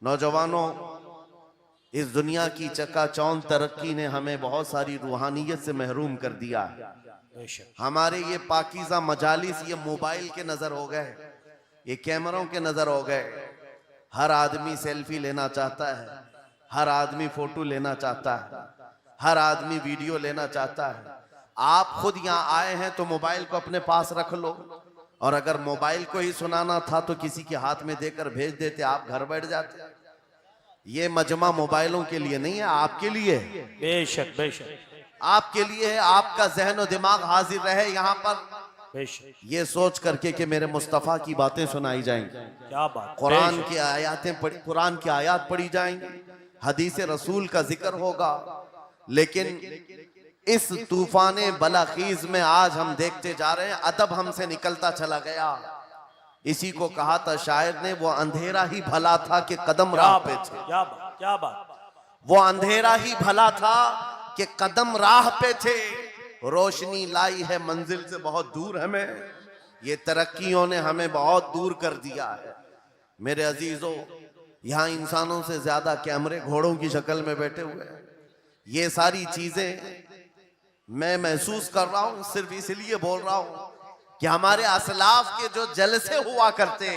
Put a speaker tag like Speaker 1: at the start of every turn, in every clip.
Speaker 1: नौजवानों, इस दुनिया की चकाचौंध तरक्की ने हमें बहुत सारी रूहानियत से महरूम कर दिया है। हमारे ये पाकीज़ा मजालिस ये मोबाइल के नजर हो गए, ये कैमरों के नजर हो गए। हर आदमी सेल्फी लेना चाहता है, हर आदमी फोटो लेना चाहता है, हर आदमी वीडियो लेना चाहता है। आप खुद यहाँ आए हैं तो मोबाइल को अपने पास रख लो, और अगर मोबाइल को ही सुनाना था तो किसी के हाथ में देकर भेज देते, आप घर बैठ जाते। ये मजमा मोबाइलों के लिए नहीं है, आपके लिए है।
Speaker 2: बेशक बेशक
Speaker 1: आपके लिए है। आपका जहन और दिमाग हाजिर रहे यहाँ पर,
Speaker 2: बेशक।
Speaker 1: ये सोच करके कि मेरे मुस्तफ़ा की बातें सुनाई जाएंगी,
Speaker 2: क्या बात।
Speaker 1: कुरान की आयातें कुरान की आयत पढ़ी जाएंगी, हदीस रसूल का जिक्र होगा। लेकिन इस तूफाने बलाखीज में आज हम देखते जा रहे हैं अदब हमसे निकलता चला गया। इसी को कहा था शायर ने, वो अंधेरा ही भला था कि कदम राह पे थे।
Speaker 2: क्या बात क्या बात।
Speaker 1: वो अंधेरा ही भला था कि कदम राह पे थे, रोशनी लाई है मंजिल से बहुत दूर हमें। ये तरक्कियों ने हमें बहुत दूर कर दिया है। मेरे अजीजों, यहाँ इंसानों से ज्यादा कैमरे घोड़ों की शक्ल में बैठे हुए हैं। ये सारी चीजें मैं महसूस कर रहा हूं, सिर्फ इसलिए बोल रहा हूं कि हमारे असलाफ के जो जलसे हुआ करते,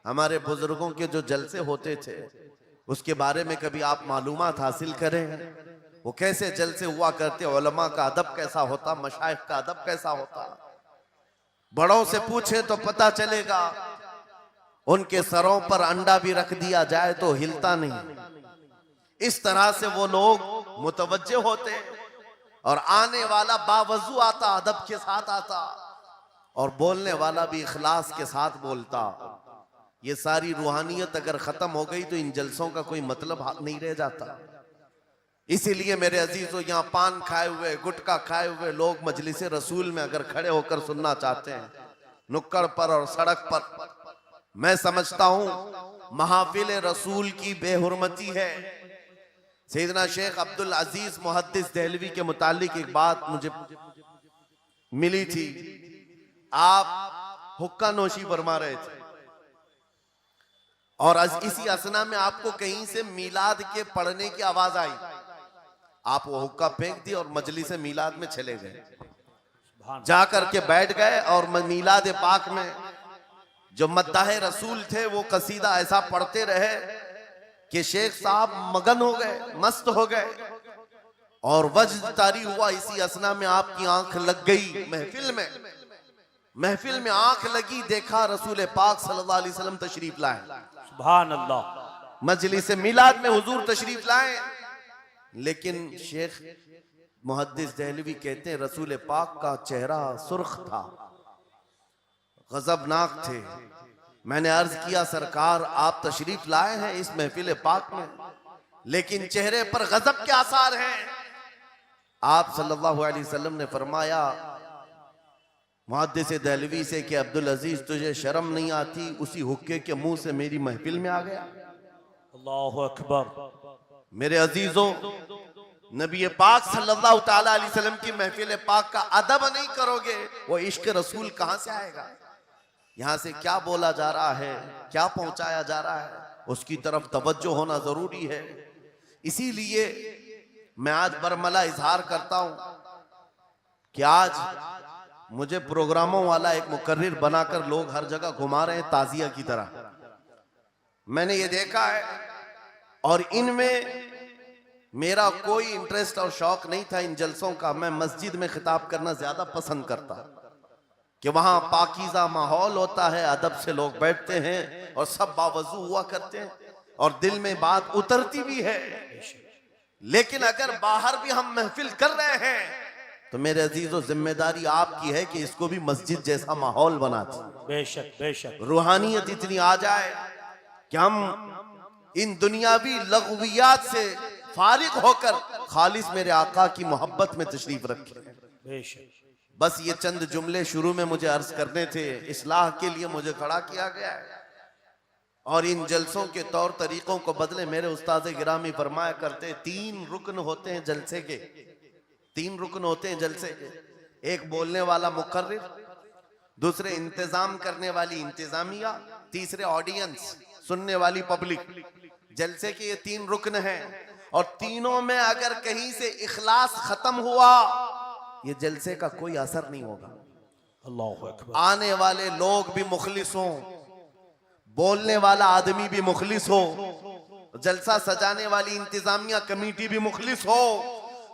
Speaker 1: हमारे बुजुर्गों के जो जलसे होते थे, उसके बारे में कभी आप मालूमात हासिल करें। वो कैसे जलसे हुआ करते, उलमा का अदब कैसा होता, मशाइख का अदब कैसा होता। बड़ों से पूछे तो पता चलेगा, उनके सरों पर अंडा भी रख दिया जाए तो हिलता नहीं। इस तरह से वो लोग मुतवज्जे होते, और आने वाला बावजू आता, अदब के साथ आता, और बोलने वाला भी इखलास के साथ बोलता। ये सारी रूहानियत अगर खत्म हो गई तो इन जलसों का कोई मतलब नहीं रह जाता। इसीलिए मेरे अजीजों, यहाँ पान खाए हुए, गुटखा खाए हुए लोग मजलिस रसूल में अगर खड़े होकर सुनना चाहते हैं, नुक्कड़ पर और सड़क पर, मैं समझता हूं महफिल रसूल की बेहुरमती है। सैयदना शेख अब्दुल अजीज मुहद्दिस देहलवी के मुतालिक एक बात मुझे मिली थी। आप हुक्का नोशी फरमा रहे थे, और इसी असना में आपको कहीं से मीलाद के पढ़ने की आवाज आई। आप वो हुक्का फेंक दी और मजलिस मीलाद में चले गए, जाकर के बैठ गए, और मीलाद पाक में जो मद्दाह रसूल थे वो कसीदा ऐसा पढ़ते रहे कि शेख साहब मगन हो गए, मस्त हो गए, और वज्द तारी हुआ। इसी असना में आपकी आंख लग गई महफिल में आंख लगी, देखा रसूल पाक सल्लल्लाहु अलैहि वसल्लम तशरीफ लाए।
Speaker 2: सुभान अल्लाह।
Speaker 1: मजलिस मिलाद में हुजूर तशरीफ लाए, लेकिन शेख मुहद्दिस देहलवी कहते हैं रसूल पाक का चेहरा सुर्ख था, गजबनाक थे। मैंने अर्ज किया, सरकार आप तशरीफ लाए हैं इस महफिल पाक में, लेकिन चेहरे पर गजब के आसार हैं। आप सल्लल्लाहु अलैहि वसल्लम ने फरमाया मुहद्दिस देहलवी से कि अब्दुल अजीज, तुझे शर्म नहीं आती, उसी हुक्के के मुंह से मेरी महफिल में आ गया।
Speaker 2: अल्लाहु अकबर।
Speaker 1: मेरे अजीजों, नबी पाक सल्लल्लाहु ताला अलैहि वसल्लम की महफिल पाक का अदब नहीं करोगे, वो इश्क रसूल कहां से आएगा। यहां से क्या बोला जा रहा है, क्या पहुंचाया जा रहा है, उसकी तरफ तवज्जो होना जरूरी है। इसीलिए मैं आज बरमला इजहार करता हूं कि आज मुझे प्रोग्रामों वाला एक मुकर्रिर बनाकर लोग हर जगह घुमा रहे हैं ताजिया की तरह। मैंने ये देखा है, और इनमें मेरा कोई इंटरेस्ट और शौक नहीं था इन जलसों का। मैं मस्जिद में खिताब करना ज्यादा पसंद करता कि वहां पाकीज़ा माहौल होता है, अदब से लोग बैठते हैं और सब बावजू हुआ करते हैं, और दिल में बात उतरती भी है। लेकिन अगर बाहर भी हम महफिल कर रहे हैं तो मेरे अजीजों, जिम्मेदारी आपकी है कि इसको भी मस्जिद जैसा माहौल बना दे।
Speaker 2: बेशक बेशक।
Speaker 1: रूहानियत इतनी आ जाए कि हम इन दुनियावी लग़वियात से फारिग होकर खालिस मेरे आका की मोहब्बत में तशरीफ रखें।
Speaker 2: बेशक।
Speaker 1: बस ये चंद जुमले शुरू में मुझे अर्ज करने थे, इस्लाह के लिए मुझे खड़ा किया गया है। और इन जलसों के तौर तरीकों को बदले, मेरे उस्ताद गिरामी फरमाया करते, 3 रुकन होते हैं जलसे के, 3 रुकन होते हैं जलसे के। एक बोलने वाला मुकर्रिर, दूसरे इंतजाम करने वाली इंतजामिया, तीसरे ऑडियंस सुनने वाली पब्लिक। जलसे के ये 3 रुकन हैं और तीनों में अगर कहीं से इखलास खत्म हुआ ये जलसे का कोई असर नहीं होगा।
Speaker 2: अल्लाहु अकबर।
Speaker 1: आने वाले लोग भी मुखलिस हों, बोलने वाला आदमी भी मुखलिस हो, जलसा सजाने वाली इंतजामिया कमेटी भी मुखलिस हो,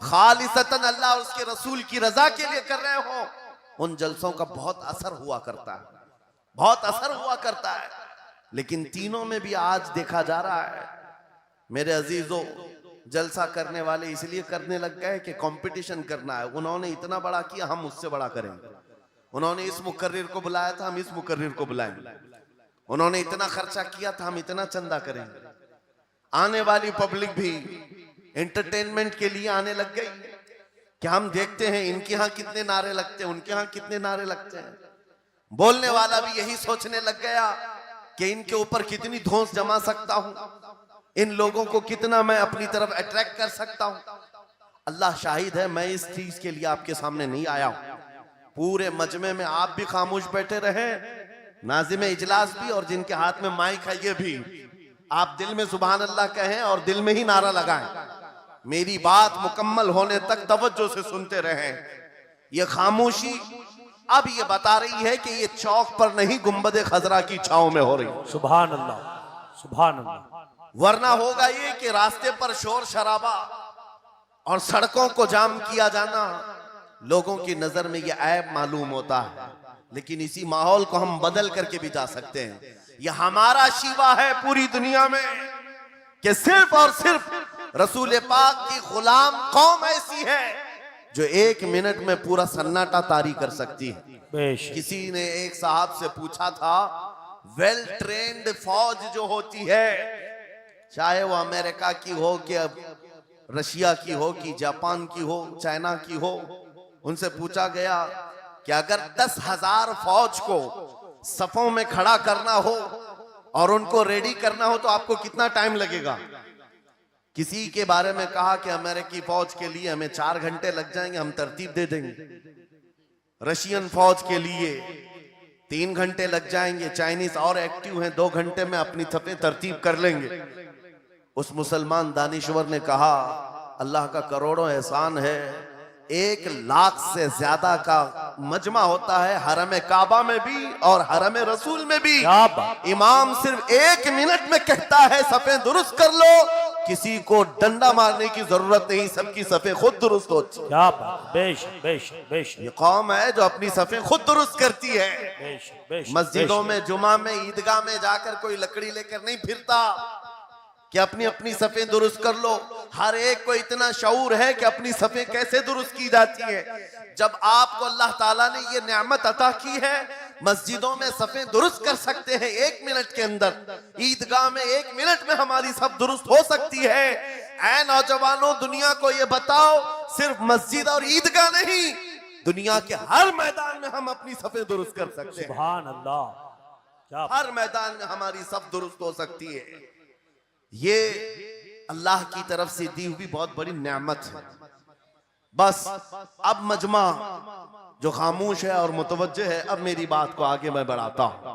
Speaker 1: खालिसतन अल्लाह और उसके रसूल की रजा के लिए कर रहे हो, उन जलसों का बहुत असर हुआ करता है, बहुत असर हुआ करता है। लेकिन तीनों में भी आज देखा जा रहा है मेरे अजीजों, जलसा करने वाले इसलिए करने लग गए कि कंपटीशन करना है। उन्होंने इतना बड़ा किया, हम उससे बड़ा करेंगे। उन्होंने इस मुकर्रिर को बुलाया था, हम इस मुकर्रिर को बुलाएंगे। उन्होंने इतना खर्चा किया था, हम इतना चंदा करेंगे। आने वाली पब्लिक भी एंटरटेनमेंट के लिए आने लग गई कि हम देखते हैं इनके यहाँ कितने नारे लगते हैं, उनके यहाँ कितने नारे लगते हैं। बोलने वाला भी यही सोचने लग गया कि इनके ऊपर कितनी धौंस जमा सकता हूं, इन लोगों को कितना मैं अपनी तरफ अट्रैक्ट कर सकता हूं। अल्लाह शाहिद है, मैं इस चीज के लिए आपके सामने नहीं आया हूं। पूरे मजमे में आप भी खामोश बैठे रहे, नाज़िम इजलास भी और जिनके हाथ में माइक है ये भी, आप दिल में सुभान अल्लाह कहें और दिल में ही नारा लगाएं। मेरी बात मुकम्मल होने तक तवज्जो से सुनते रहें। ये खामोशी अब ये बता रही है कि ये चौक पर नहीं गुंबद खजरा की छांव में हो रही।
Speaker 2: सुभान अल्लाह, सुभान अल्लाह।
Speaker 1: वरना होगा ये कि रास्ते पर शोर शराबा और सड़कों को जाम किया जाना लोगों की नजर में ये ऐब मालूम होता है। लेकिन इसी माहौल को हम बदल करके भी जा सकते हैं। यह हमारा शिवा है पूरी दुनिया में कि सिर्फ और सिर्फ रसूल पाक की गुलाम कौम ऐसी है जो 1 मिनट में पूरा सन्नाटा तारी कर सकती है। किसी ने एक साहब से पूछा था, वेल ट्रेन्ड फौज जो होती है, चाहे वो अमेरिका की हो कि रशिया की हो कि जापान की हो, चाइना की हो, उनसे पूछा गया कि अगर 10,000 फौज को सफों में खड़ा करना हो और उनको रेडी करना हो तो आपको कितना टाइम लगेगा? किसी के बारे में कहा कि अमेरिकी फौज के लिए हमें 4 घंटे लग जाएंगे, हम तरतीब दे देंगे। रशियन फौज के लिए 3 घंटे लग जाएंगे, चाइनीज और एक्टिव हैं, 2 घंटे में अपनी सफे तरतीब कर लेंगे। उस मुसलमान दानिश्वर ने कहा, अल्लाह का करोड़ों एहसान है, 1 लाख से ज्यादा का मजमा होता है हरम काबा में भी और हरम रसूल में भी। इमाम सिर्फ 1 मिनट में कहता है सफे दुरुस्त कर लो, किसी को डंडा मारने की जरूरत नहीं, सबकी सफे खुद दुरुस्त होती है। ये कौम है जो अपनी सफे खुद दुरुस्त करती है। मस्जिदों में, जुमा में, ईदगाह में जाकर कोई लकड़ी लेकर नहीं फिरता कि अपनी अपनी सफे दुरुस्त कर लो। हर एक को इतना शऊर है कि अपनी सफे कैसे दुरुस्त की जाती है। जब आपको अल्लाह ताला ने ये नेमत अता की है, मस्जिदों में सफे दुरुस्त कर सकते हैं 1 मिनट के अंदर, ईदगाह में 1 मिनट में हमारी सब दुरुस्त हो सकती है। ऐ नौजवानों, दुनिया को ये बताओ, सिर्फ मस्जिद और ईदगाह नहीं, दुनिया के हर मैदान में हम अपनी सफे दुरुस्त कर सकते हैं।
Speaker 2: सुभान अल्लाह।
Speaker 1: हर मैदान में हमारी सब दुरुस्त हो सकती है। ये अल्लाह की तरफ से दी हुई बहुत बड़ी नेमत है। बस अब मजमा जो खामोश है और मुतवज्जे है, अब मेरी बात को आगे मैं बढ़ाता हूं,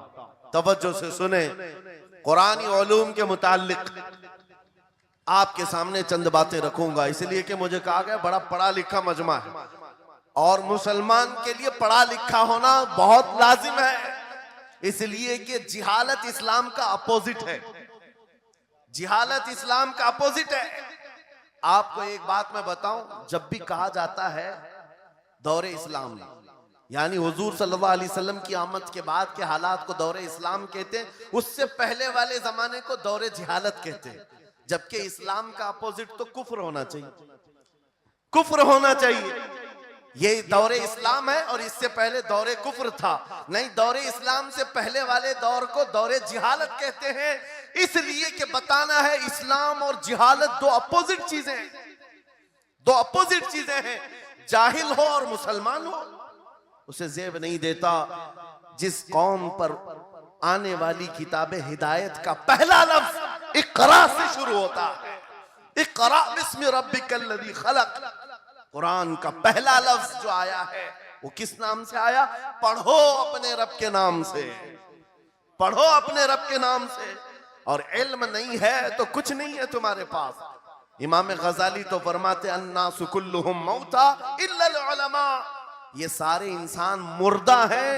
Speaker 1: तवज्जो से सुने। कुरानी उलूम के मुताल्लिक आपके सामने चंद बातें रखूंगा, इसलिए कि मुझे कहा गया बड़ा पढ़ा लिखा मजमा है और मुसलमान के लिए पढ़ा लिखा होना बहुत लाजिम है, इसलिए कि जिहालत इस्लाम का अपोजिट है। जिहालत इस्लाम का अपोजिट है। आपको एक बात मैं बताऊं, जब भी कहा जाता है दौरे इस्लाम में, यानी हुजूर सल्लल्लाहु अलैहि वसल्लम की आमद के बाद के हालात को दौरे इस्लाम कहते हैं, उससे पहले वाले जमाने को दौरे जिहालत कहते हैं। जबकि इस्लाम का अपोजिट तो कुफ्र होना चाहिए, कुफ्र होना चाहिए। ये दौरे इस्लाम है और इससे पहले दौरे कुफ्र था। नहीं, दौरे इस्लाम से पहले वाले दौर को दौरे जिहालत कहते हैं, इसलिए कि बताना है इस्लाम और जिहालत दो अपोजिट चीजें हैं, दो अपोजिट चीजें हैं। जाहिल हो और मुसलमान हो, उसे जेब नहीं देता। जिस कौम पर आने वाली किताब हिदायत का पहला लफ्ज इक़रा से शुरू होता है, इक़रा बिस्मि रब्बिकल लज़ी खलक़, कुरान का पहला लफ्ज जो आया है वो किस नाम से आया? पढ़ो अपने रब के नाम से, पढ़ो अपने रब के नाम से। और इल्म नहीं है तो कुछ नहीं है तुम्हारे पास। इमाम गजाली तो फरमाते अन्नासु कुल्लुहुम मौता इल्लल उलमा, ये सारे इंसान मुर्दा हैं,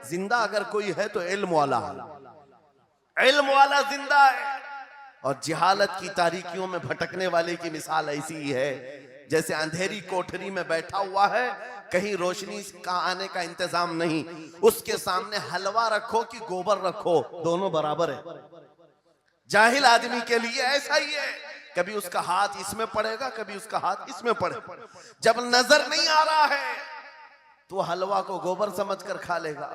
Speaker 1: जिंदा अगर कोई है तो इल्म वाला है, इल्म वाला जिंदा है। और जिहालत की तारीकियों में भटकने वाले की मिसाल ऐसी ही है जैसे अंधेरी कोठरी में बैठा हुआ है, कहीं रोशनी का आने का इंतजाम नहीं, उसके सामने हलवा रखो कि गोबर रखो, दोनों बराबर है। जाहिल आदमी के लिए ऐसा ही है, कभी उसका हाथ इसमें पड़ेगा, कभी उसका हाथ इसमें पड़ेगा। जब नजर नहीं आ रहा है तो हलवा को गोबर समझकर खा लेगा,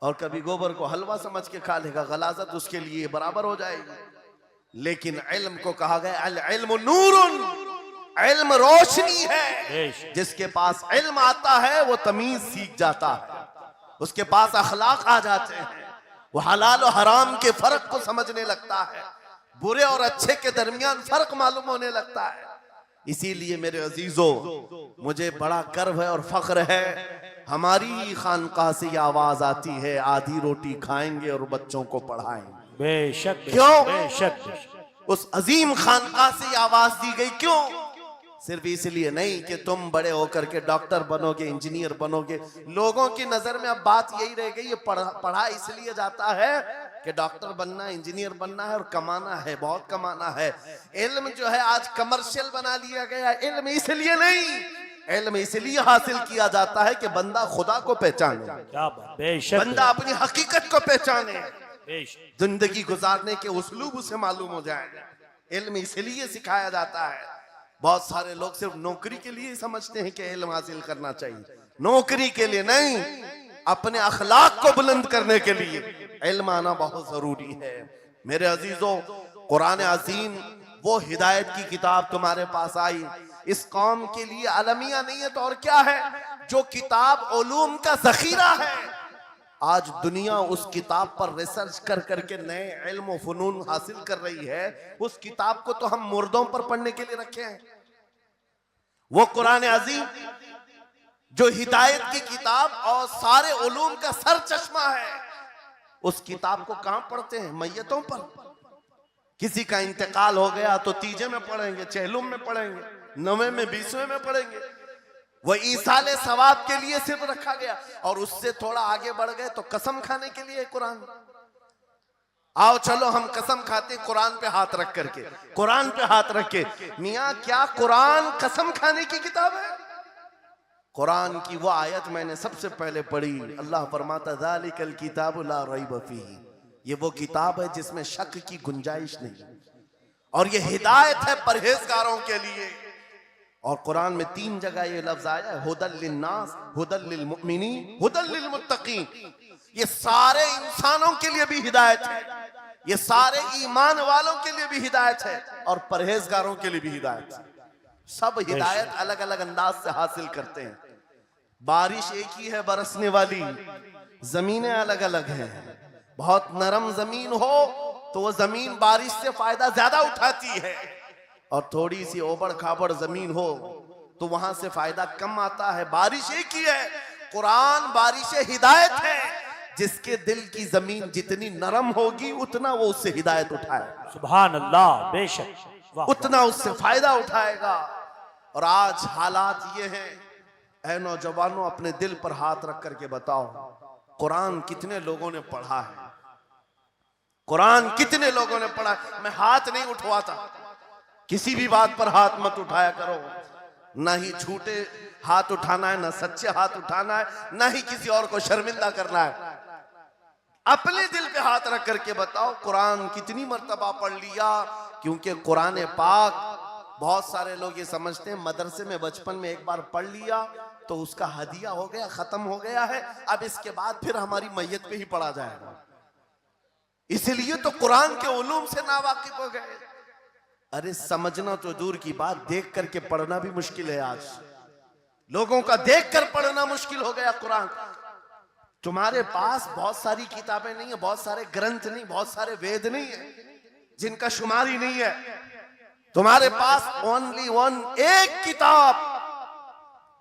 Speaker 1: और कभी गोबर को हलवा समझ के खा लेगा, गलाजत उसके लिए बराबर हो जाएगी। लेकिन इल्म को कहा गया अल इल्मु नूरुन, इल्म रोशनी है। जिसके पास इल्म आता है वो तमीज सीख जाता है, उसके पास अखलाक आ जाते हैं, वो हलाल और हराम के फर्क को समझने लगता है, बुरे और अच्छे के दरमियान फर्क मालूम होने लगता है। इसीलिए मेरे अजीजों, मुझे बड़ा गर्व है और फख्र है, हमारी खानकाह से ये आवाज आती है, आधी रोटी खाएंगे और बच्चों को पढ़ाएंगे।
Speaker 2: बेशक।
Speaker 1: क्यों?
Speaker 2: बेशक।
Speaker 1: उस अजीम खानकाह से ये आवाज दी गई, क्यों? सिर्फ इसलिए नहीं कि तुम बड़े होकर के डॉक्टर बनोगे, इंजीनियर बनोगे। लोगों की नजर में अब बात यही रह गई, ये पढ़ा इसलिए जाता है कि डॉक्टर बनना है, इंजीनियर बनना है और कमाना है, बहुत कमाना है। इल्म जो है आज कमर्शियल बना लिया गया। इल्म इसलिए नहीं, इल्म इसलिए हासिल किया जाता है कि बंदा खुदा को पहचाने,
Speaker 2: क्या बात। बेशक।
Speaker 1: बंदा अपनी हकीकत को पहचाने,
Speaker 2: बेशक।
Speaker 1: जिंदगी गुजारने के उसलूब उसे मालूम हो जाए। इल्म इसलिए सिखाया जाता है। बहुत सारे लोग सिर्फ नौकरी के लिए समझते हैं कि इल्म हासिल करना चाहिए, नौकरी के लिए नहीं, अपने अखलाक को बुलंद करने के लिए इल्म आना बहुत जरूरी है। मेरे अजीजों, कुरान अजीम वो हिदायत की किताब तुम्हारे पास आई, इस कौम के लिए अलमिया नहीं है तो और क्या है, जो किताब उलूम का जखीरा है। आज दुनिया उस किताब पर रिसर्च कर करके नए इल्म और फनून हासिल कर रही है। उस किताब को तो हम मुर्दों पर पढ़ने के लिए रखे हैं। वो कुरान अजीम जो हिदायत की किताब और सारे उलूम का सर चश्मा है, उस किताब को कहां पढ़ते हैं? मैयतों पर। किसी का इंतकाल हो गया तो तीजे में पढ़ेंगे, चहलुम में पढ़ेंगे, 9वें में 20वें में पढ़ेंगे। वो ईसाले सवाब के लिए सिर्फ रखा गया। और उससे थोड़ा आगे बढ़ गए तो कसम खाने के लिए कुरान। आओ चलो हम कसम खाते कुरान पे हाथ रख करके, कुरान पे हाथ रख के। मियां क्या कुरान कसम खाने की किताब है? कुरान की वो आयत मैंने सबसे पहले पढ़ी, अल्लाह फरमाता ज़ालिकल किताबु ला रैब फीही, ये वो किताब है जिसमें शक की गुंजाइश नहीं, और ये हिदायत है परहेजगारों के लिए। और कुरान में 3 जगह ये लफ्ज आया है, हुदल लिन्नास, हुदल लिल मुमिनीन, हुदल लिल मुत्तकीन। ये सारे इंसानों के लिए भी हिदायत है, ये सारे ईमान वालों के लिए भी हिदायत है, और परहेजगारों के लिए भी हिदायत है। सब हिदायत अलग अलग अंदाज से हासिल करते हैं। बारिश एक ही है बरसने वाली, जमीनें अलग अलग हैं। बहुत नरम जमीन हो तो वो जमीन बारिश से फायदा ज्यादा उठाती है, और थोड़ी सी ओबड़ खाबड़ जमीन हो तो वहां से फायदा कम आता है। बारिश एक ही है, कुरान बारिश हिदायत है। जिसके दिल की जमीन जितनी नरम होगी उतना वो उससे हिदायत उठाए,
Speaker 2: सुभान अल्लाह। बेशक।
Speaker 1: उतना उससे फायदा उठाएगा। और आज हालात ये हैं, ऐ नौजवानों, अपने दिल पर हाथ रख करके बताओ, कुरान कितने लोगों ने पढ़ा है? कुरान कितने लोगों ने पढ़ा? मैं हाथ नहीं उठवाता, किसी भी बात पर हाथ मत उठाया करो। ना ही झूठे हाथ उठाना है, ना सच्चे हाथ उठाना है, ना ही किसी और को शर्मिंदा करना है। अपने दिल पे हाथ रख करके बताओ, कुरान कितनी मर्तबा पढ़ लिया? क्योंकि कुरान पाक, बहुत सारे लोग ये समझते हैं मदरसे में बचपन में एक बार पढ़ लिया तो उसका हदिया हो गया, खत्म हो गया है, अब इसके बाद फिर हमारी मैयत पे ही पढ़ा जाएगा। इसलिए तो कुरान के उलूम से नावाकिफ हो गए। अरे समझना तो दूर की बात, देख करके पढ़ना भी मुश्किल है। आज लोगों का देख कर पढ़ना मुश्किल हो गया। कुरान, तुम्हारे पास बहुत सारी किताबें नहीं है, बहुत सारे ग्रंथ नहीं, बहुत सारे वेद नहीं है जिनका शुमार ही नहीं है। तुम्हारे पास ओनली वन, एक किताब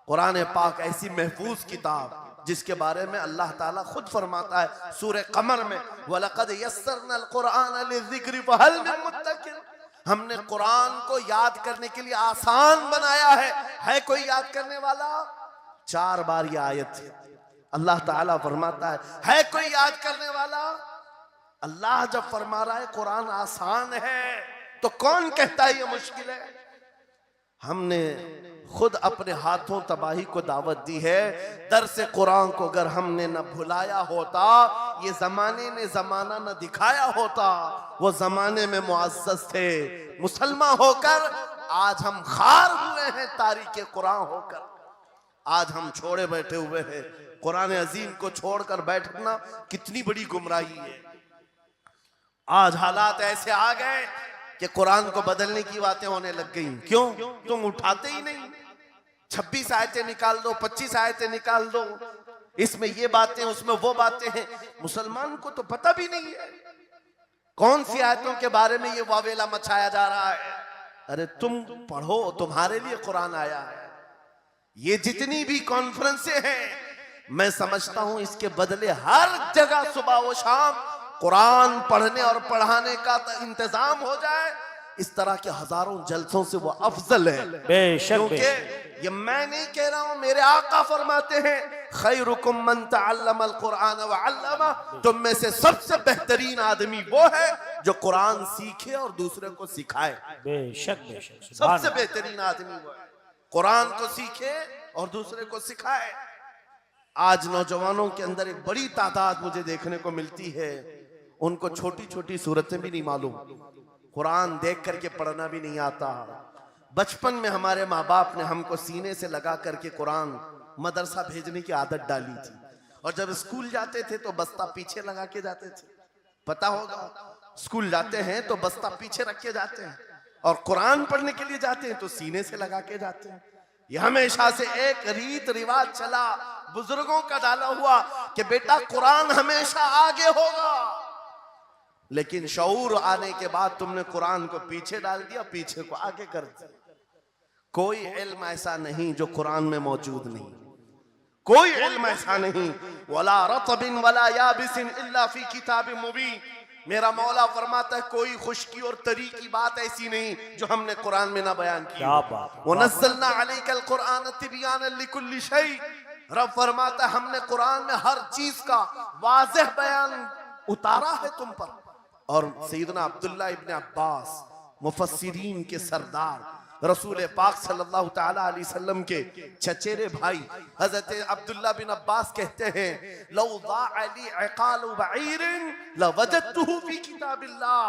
Speaker 1: कुरान पाक, ऐसी महफूज किताब जिसके बारे में अल्लाह ताला खुद फरमाता है सूरह कमर में, वलक़द यस्सरनल कुरआन लिज़िक्रि फ़हल मिन मुद्दकिर। हमने कुरान को याद करने के लिए आसान बनाया है कोई याद करने वाला? 4 बार ये आयत है। अल्लाह ताला फरमाता है कोई याद करने वाला? अल्लाह जब फरमा रहा है कुरान आसान है तो कौन कहता है ये मुश्किल है? हमने खुद अपने हाथों तबाही को दावत दी है। दर्स कुरान को अगर हमने न भुलाया होता, ये जमाने ने जमाना न दिखाया होता, वो जमाने में मुअज़्ज़ज़ थे। मुसलमान होकर आज हम खार हुए हैं, तारीके कुरान होकर आज हम छोड़े बैठे हुए हैं। कुरान अजीम को छोड़कर बैठना कितनी बड़ी गुमराही है। आज हालात ऐसे आ गए कि कुरान को बदलने की बातें होने लग गई। क्यों? तुम उठाते ही नहीं। 26 आयतें निकाल दो, 25 आयतें निकाल दो, इसमें ये बातें उसमें वो बातें हैं। मुसलमान को तो पता भी नहीं है कौन सी आयतों के बारे में ये वावेला मचाया जा रहा है। अरे तुम पढ़ो, तुम्हारे लिए कुरान आया है। ये जितनी भी कॉन्फ्रेंसें हैं, मैं समझता हूं इसके बदले हर जगह सुबह व शाम कुरान पढ़ने और पढ़ाने का इंतजाम हो जाए। इस तरह के हजारों जलसों से वो अफजल है। क्योंकि ये मैं नहीं कह रहा हूं, मेरे आका फरमाते हैं खैरुकुम मन तअल्लमल कुरान व अल्लमा। तुम में से सबसे बेहतरीन आदमी वो है जो कुरान सीखे और दूसरे को सिखाए।
Speaker 2: बेशक
Speaker 1: सबसे बेहतरीन आदमी वो है कुरान को सीखे और दूसरे को सिखाए। आज नौजवानों के अंदर एक बड़ी तादाद मुझे देखने को मिलती है, उनको छोटी छोटी सूरतें भी नहीं मालूम, कुरान देख करके पढ़ना भी नहीं आता। बचपन में हमारे माँ बाप ने हमको सीने से लगा करके कुरान मदरसा भेजने की आदत डाली थी, और जब स्कूल जाते थे तो बस्ता पीछे लगा के जाते थे। पता होगा, स्कूल जाते हैं तो बस्ता पीछे रख के जाते हैं, और कुरान पढ़ने के लिए जाते हैं तो सीने से लगा के जाते हैं। ये हमेशा से एक रीत रिवाज चला, बुजुर्गों का डाला हुआ कि बेटा कुरान हमेशा आगे होगा। लेकिन शऊर आने के बाद तुमने कुरान को पीछे डाल दिया, पीछे को आगे कर दिया। कोई इल्म ऐसा नहीं जो कुरान में मौजूद नहीं, कोई इल्म ऐसा नहीं। वला रतबिन वला याबिसिन इल्ला फी किताबिन मुबीन। मेरा मौला फरमाता है कोई खुश्की और तरी की बात ऐसी नहीं जो हमने कुरान में ना बयान की। वनज़्ज़लना अलैकल कुरान तिबयानन लिकुल्लि शै। रब फरमाता है हमने कुरान में हर चीज का वाज़ेह बयान उतारा है तुम पर। और सैयदना अब्दुल्लाह इब्न अब्बास मुफस्सिरीन के सरदार, रसूल पाक सल्लल्लाहु ताला अलैहि वसल्लम के चचेरे भाई हजरत अब्दुल्लाह बिन अब्बास कहते हैं लौ ज़ाअली इक़ालु बईरिन लवजदतुहु फी किताबिल्लाह।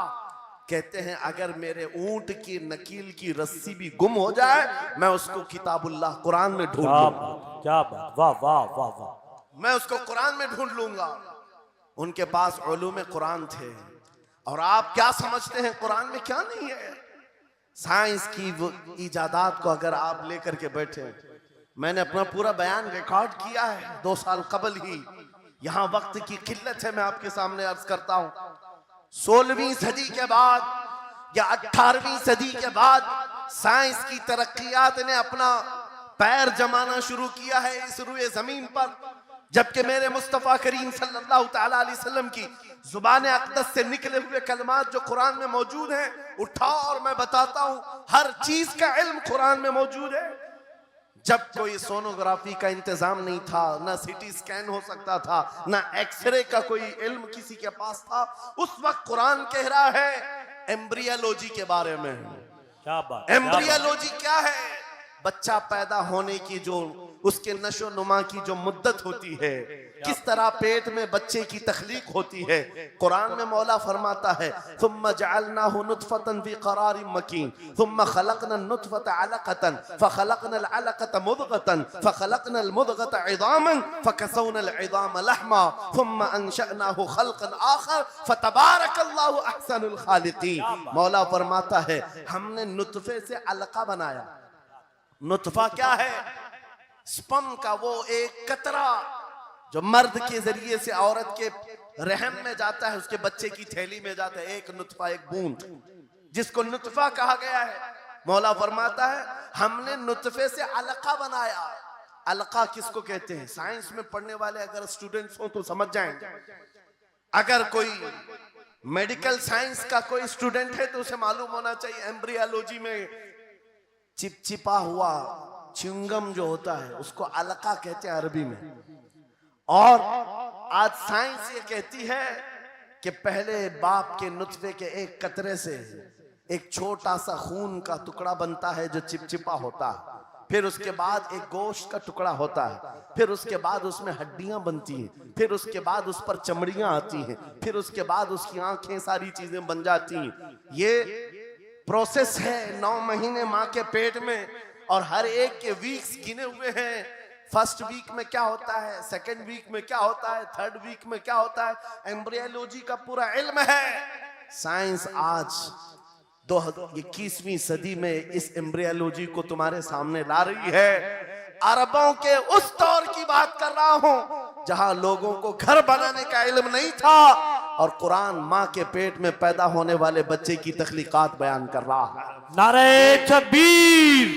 Speaker 1: कहते हैं अगर मेरे ऊंट की नकील की रस्सी भी गुम हो जाए मैं उसको किताबुल्लाह कुरान में ढूंढ लूंगा।
Speaker 2: क्या बात, वाह वाह वाह वाह।
Speaker 1: मैं उसको कुरान में ढूंढ लूंगा। उनके पास उलूम कुरान थे। और आप क्या समझते हैं कुरान में क्या नहीं है? साइंस की वो इजादात को अगर आप लेकर के बैठे, मैंने अपना पूरा बयान रिकॉर्ड किया है 2 साल कबल ही। यहाँ वक्त की किल्लत है, मैं आपके सामने अर्ज करता हूँ 16वीं सदी के बाद या 18वीं सदी के बाद साइंस की तरक्कियात ने अपना पैर जमाना शुरू किया है इस रुए जमीन पर। जबकि मेरे मुस्तफ़ा करीम सल्लल्लाहु ताला अलैहि वसल्लम की जुबान अक़दस से निकले हुए कलमात जो कुरान में मौजूद हैं, उठाओ और मैं बताता हूं हर चीज का इल्म कुरान में मौजूद है। जब कोई सोनोग्राफी का इंतजाम नहीं था, ना सिटी स्कैन हो सकता था, ना एक्सरे का कोई इल्म किसी के पास था, उस वक्त कुरान कह रहा है एम्ब्रियोलॉजी के बारे में।
Speaker 2: क्या बात,
Speaker 1: एम्ब्रियोलॉजी क्या है? बच्चा पैदा होने की जो उसके नशो नुमा की जो मुद्दत होती है, किस तरह पेट में बच्चे की तख्लीक होती है। कुरान में मौला फरमाता है सुम्मा जअलनाहु नुतफतन फी क़रारिन मकीन सुम्मा खलक़ना नुतफत अलक़तन फ़खलक़ना अलक़त मुदग़तन फ़खलक़ना मुदग़त इज़ामन फ़कसौना इज़ाम लहमा सुम्मा अंशअनाहु ख़ल्क़न आख़र फ़तबारकल्लाहु अहसनुल ख़ालिक़ीन। मौला फरमाता है हमने नुतफे से अलक़ा बनाया। नुतफा क्या है? स्पर्म का वो एक कतरा जो मर्द के जरिए से औरत के रहम में जाता है, उसके बच्चे की थैली में जाता है, एक नुतफा, एक बूंद, जिसको नुतफा कहा गया है। मौला फरमाता है हमने नुतफे से अलका बनाया। अलका किसको कहते हैं? साइंस में पढ़ने वाले अगर स्टूडेंट्स हो तो समझ जाएंगे। अगर कोई मेडिकल साइंस का कोई स्टूडेंट है तो उसे मालूम होना चाहिए एम्ब्रियोलॉजी में चिपचिपा हुआ च्युइंगम जो होता है उसको अलका कहते हैं अरबी में। और आज साइंस ये कहती है कि पहले बाप के नुतफे के एक कतरे से एक छोटा सा खून का टुकड़ा बनता है जो चिपचिपा होता है, फिर उसके बाद एक गोश्त का टुकड़ा होता है, फिर उसके बाद उसमें हड्डियां बनती हैं, फिर उसके बाद उस पर चमड़ियां आती हैं, फिर उसके बाद उसकी आंखें, सारी चीजें बन जाती हैं। ये प्रोसेस है 9 महीने माँ के पेट में, और हर एक के वीक्स गिने हुए हैं। फर्स्ट वीक में क्या होता है, सेकंड वीक में क्या होता है, थर्ड वीक में क्या होता है, एम्ब्रियोलॉजी का पूरा इल्म है। साइंस आज 21वीं सदी में इस एम्ब्रियोलॉजी को तुम्हारे सामने ला रही है। अरबों के उस दौर की बात कर रहा हूं जहां लोगों को घर बनाने का इल्म नहीं था, और कुरान माँ के पेट में पैदा होने वाले बच्चे की तख्लीकात बयान कर रहा है।
Speaker 2: नारे तकबीर,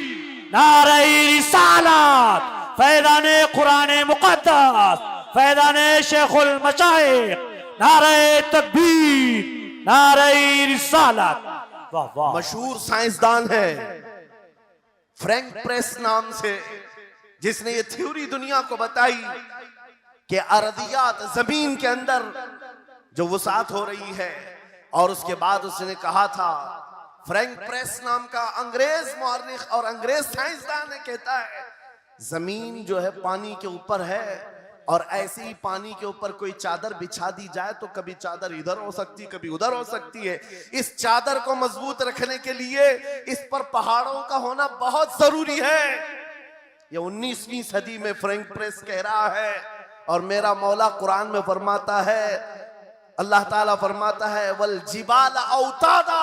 Speaker 2: नारे रिसालत, फैज़ाने कुरान मुक़द्दस, फैज़ाने शेखुल मशाइख, नारे तकबीर, नारे रिसालत। वाह वाह।
Speaker 1: मशहूर साइंसदान है फ्रैंक प्रेस नाम से, जिसने ये थ्योरी दुनिया को बताई कि अरदियात जमीन के अंदर जो वसात हो रही है। और उसके बाद उसने कहा था, फ्रैंक प्रेस नाम का अंग्रेज मुअर्रिख और अंग्रेज साइंसदान ने कहता है जमीन जो है पानी के ऊपर है, और ऐसे ही पानी के ऊपर कोई चादर बिछा दी जाए तो कभी चादर इधर हो सकती है, कभी उधर हो सकती है। इस चादर को मजबूत रखने के लिए इस पर पहाड़ों का होना बहुत जरूरी है। ये 19वीं सदी में फ्रैंक प्रेस कह रहा है, और मेरा मौला कुरान में फरमाता है, अल्लाह ताला फरमाता है वल जिबाल औतादा,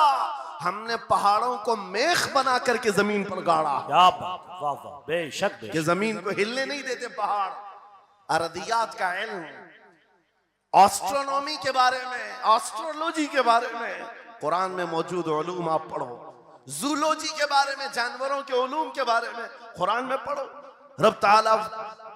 Speaker 1: हमने पहाड़ों को मेख बना करके जमीन पर गाड़ा।
Speaker 2: क्या बात, वाह वाह, बेशक
Speaker 1: कि जमीन को हिलने नहीं देते पहाड़। अरदियात का इल्म, एस्ट्रोनॉमी के बारे में, एस्ट्रोलॉजी के बारे में कुरान में मौजूद उलूम आप पढ़ो। जूलॉजी के बारे में, जानवरों के उलूम के बारे में कुरान में पढ़ो। रब ताला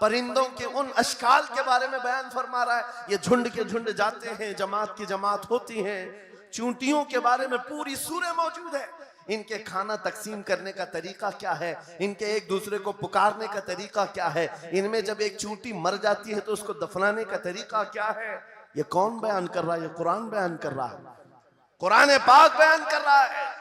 Speaker 1: परिंदों के उन अशकाल के बारे में बयान फरमा रहा है, ये झुंड के झुंड जाते हैं, जमात की जमात होती हैं। चूंटियों के बारे में पूरी सूरह मौजूद है, इनके खाना तकसीम करने का तरीका क्या है, इनके एक दूसरे को पुकारने का तरीका क्या है, इनमें जब एक चूंटी मर जाती है तो उसको दफनाने का तरीका क्या है। ये कौन बयान कर रहा है? ये कुरान बयान कर रहा है, कुरान पाक बयान कर रहा है।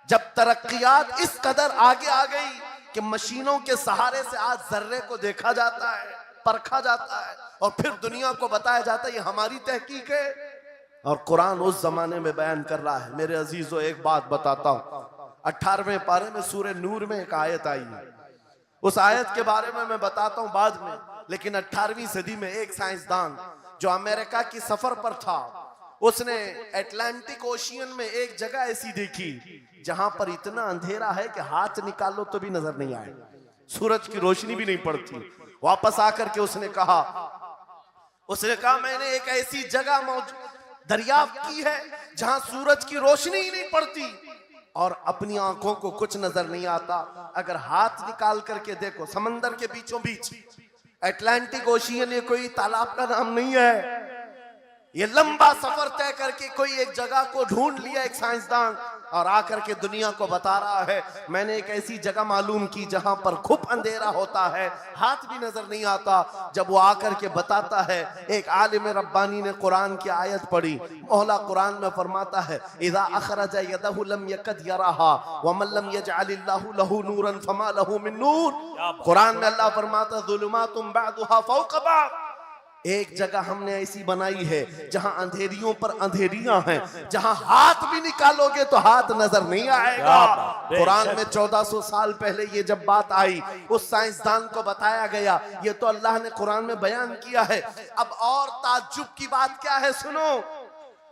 Speaker 1: जब तरक्कियात इस कदर आगे आ गई कि मशीनों के सहारे से आज जर्रे को देखा जाता है, परखा जाता है, और फिर दुनिया को बताया जाता है ये हमारी तहकीक है, और कुरान उस जमाने में बयान कर रहा है। मेरे अजीजों, एक बात बताता हूं, 18वें पारे में सूरह नूर में एक आयत आई है, उस आयत के बारे में मैं बताता हूं बाद में। लेकिन 18वीं सदी में एक साइंसदान जो अमेरिका की सफर पर था, उसने अटलांटिक ओशियन में एक जगह ऐसी देखी जहां पर इतना अंधेरा है कि हाथ निकालो तो भी नजर नहीं आए, सूरज की रोशनी भी नहीं पड़ती। वापस आकर के उसने कहा मैंने एक ऐसी जगह दरियाफ्त की है जहां सूरज की रोशनी ही नहीं पड़ती और अपनी आंखों को कुछ नजर नहीं आता। अगर हाथ निकाल करके देखो, समंदर के बीचों बीच अटलांटिक ओशियन, ये कोई तालाब का नाम नहीं है। ये लंबा सफर तय करके कोई एक जगह को ढूंढ लिया एक साइंसदान, और आकर के दुनिया को बता रहा है मैंने एक ऐसी जगह मालूम की जहां पर खूब अंधेरा होता है, हाथ भी नजर नहीं आता। जब वो आकर के बताता है, एक आलिम रब्बानी ने कुरान की आयत पढ़ी, मौला कुरान में फरमाता है इज़ा अखरजा यदहु लम यकद यराहा व मन लम यजअलिल्लाहु लहू नूरन फमा लहू मिन नूर। कुरान में अल्लाह फरमाता ज़ुलुमातुम बअदुहा फौक़ बअद, एक जगह हमने ऐसी बनाई है जहां अंधेरियों पर अंधेरियां हैं, जहां हाथ भी निकालोगे तो हाथ नजर नहीं आएगा। कुरान में 1400 साल पहले ये जब बात आई, उस साइंसदान को बताया गया, ये तो अल्लाह ने कुरान में बयान किया है। अब और ताज्जुब की बात क्या है, सुनो।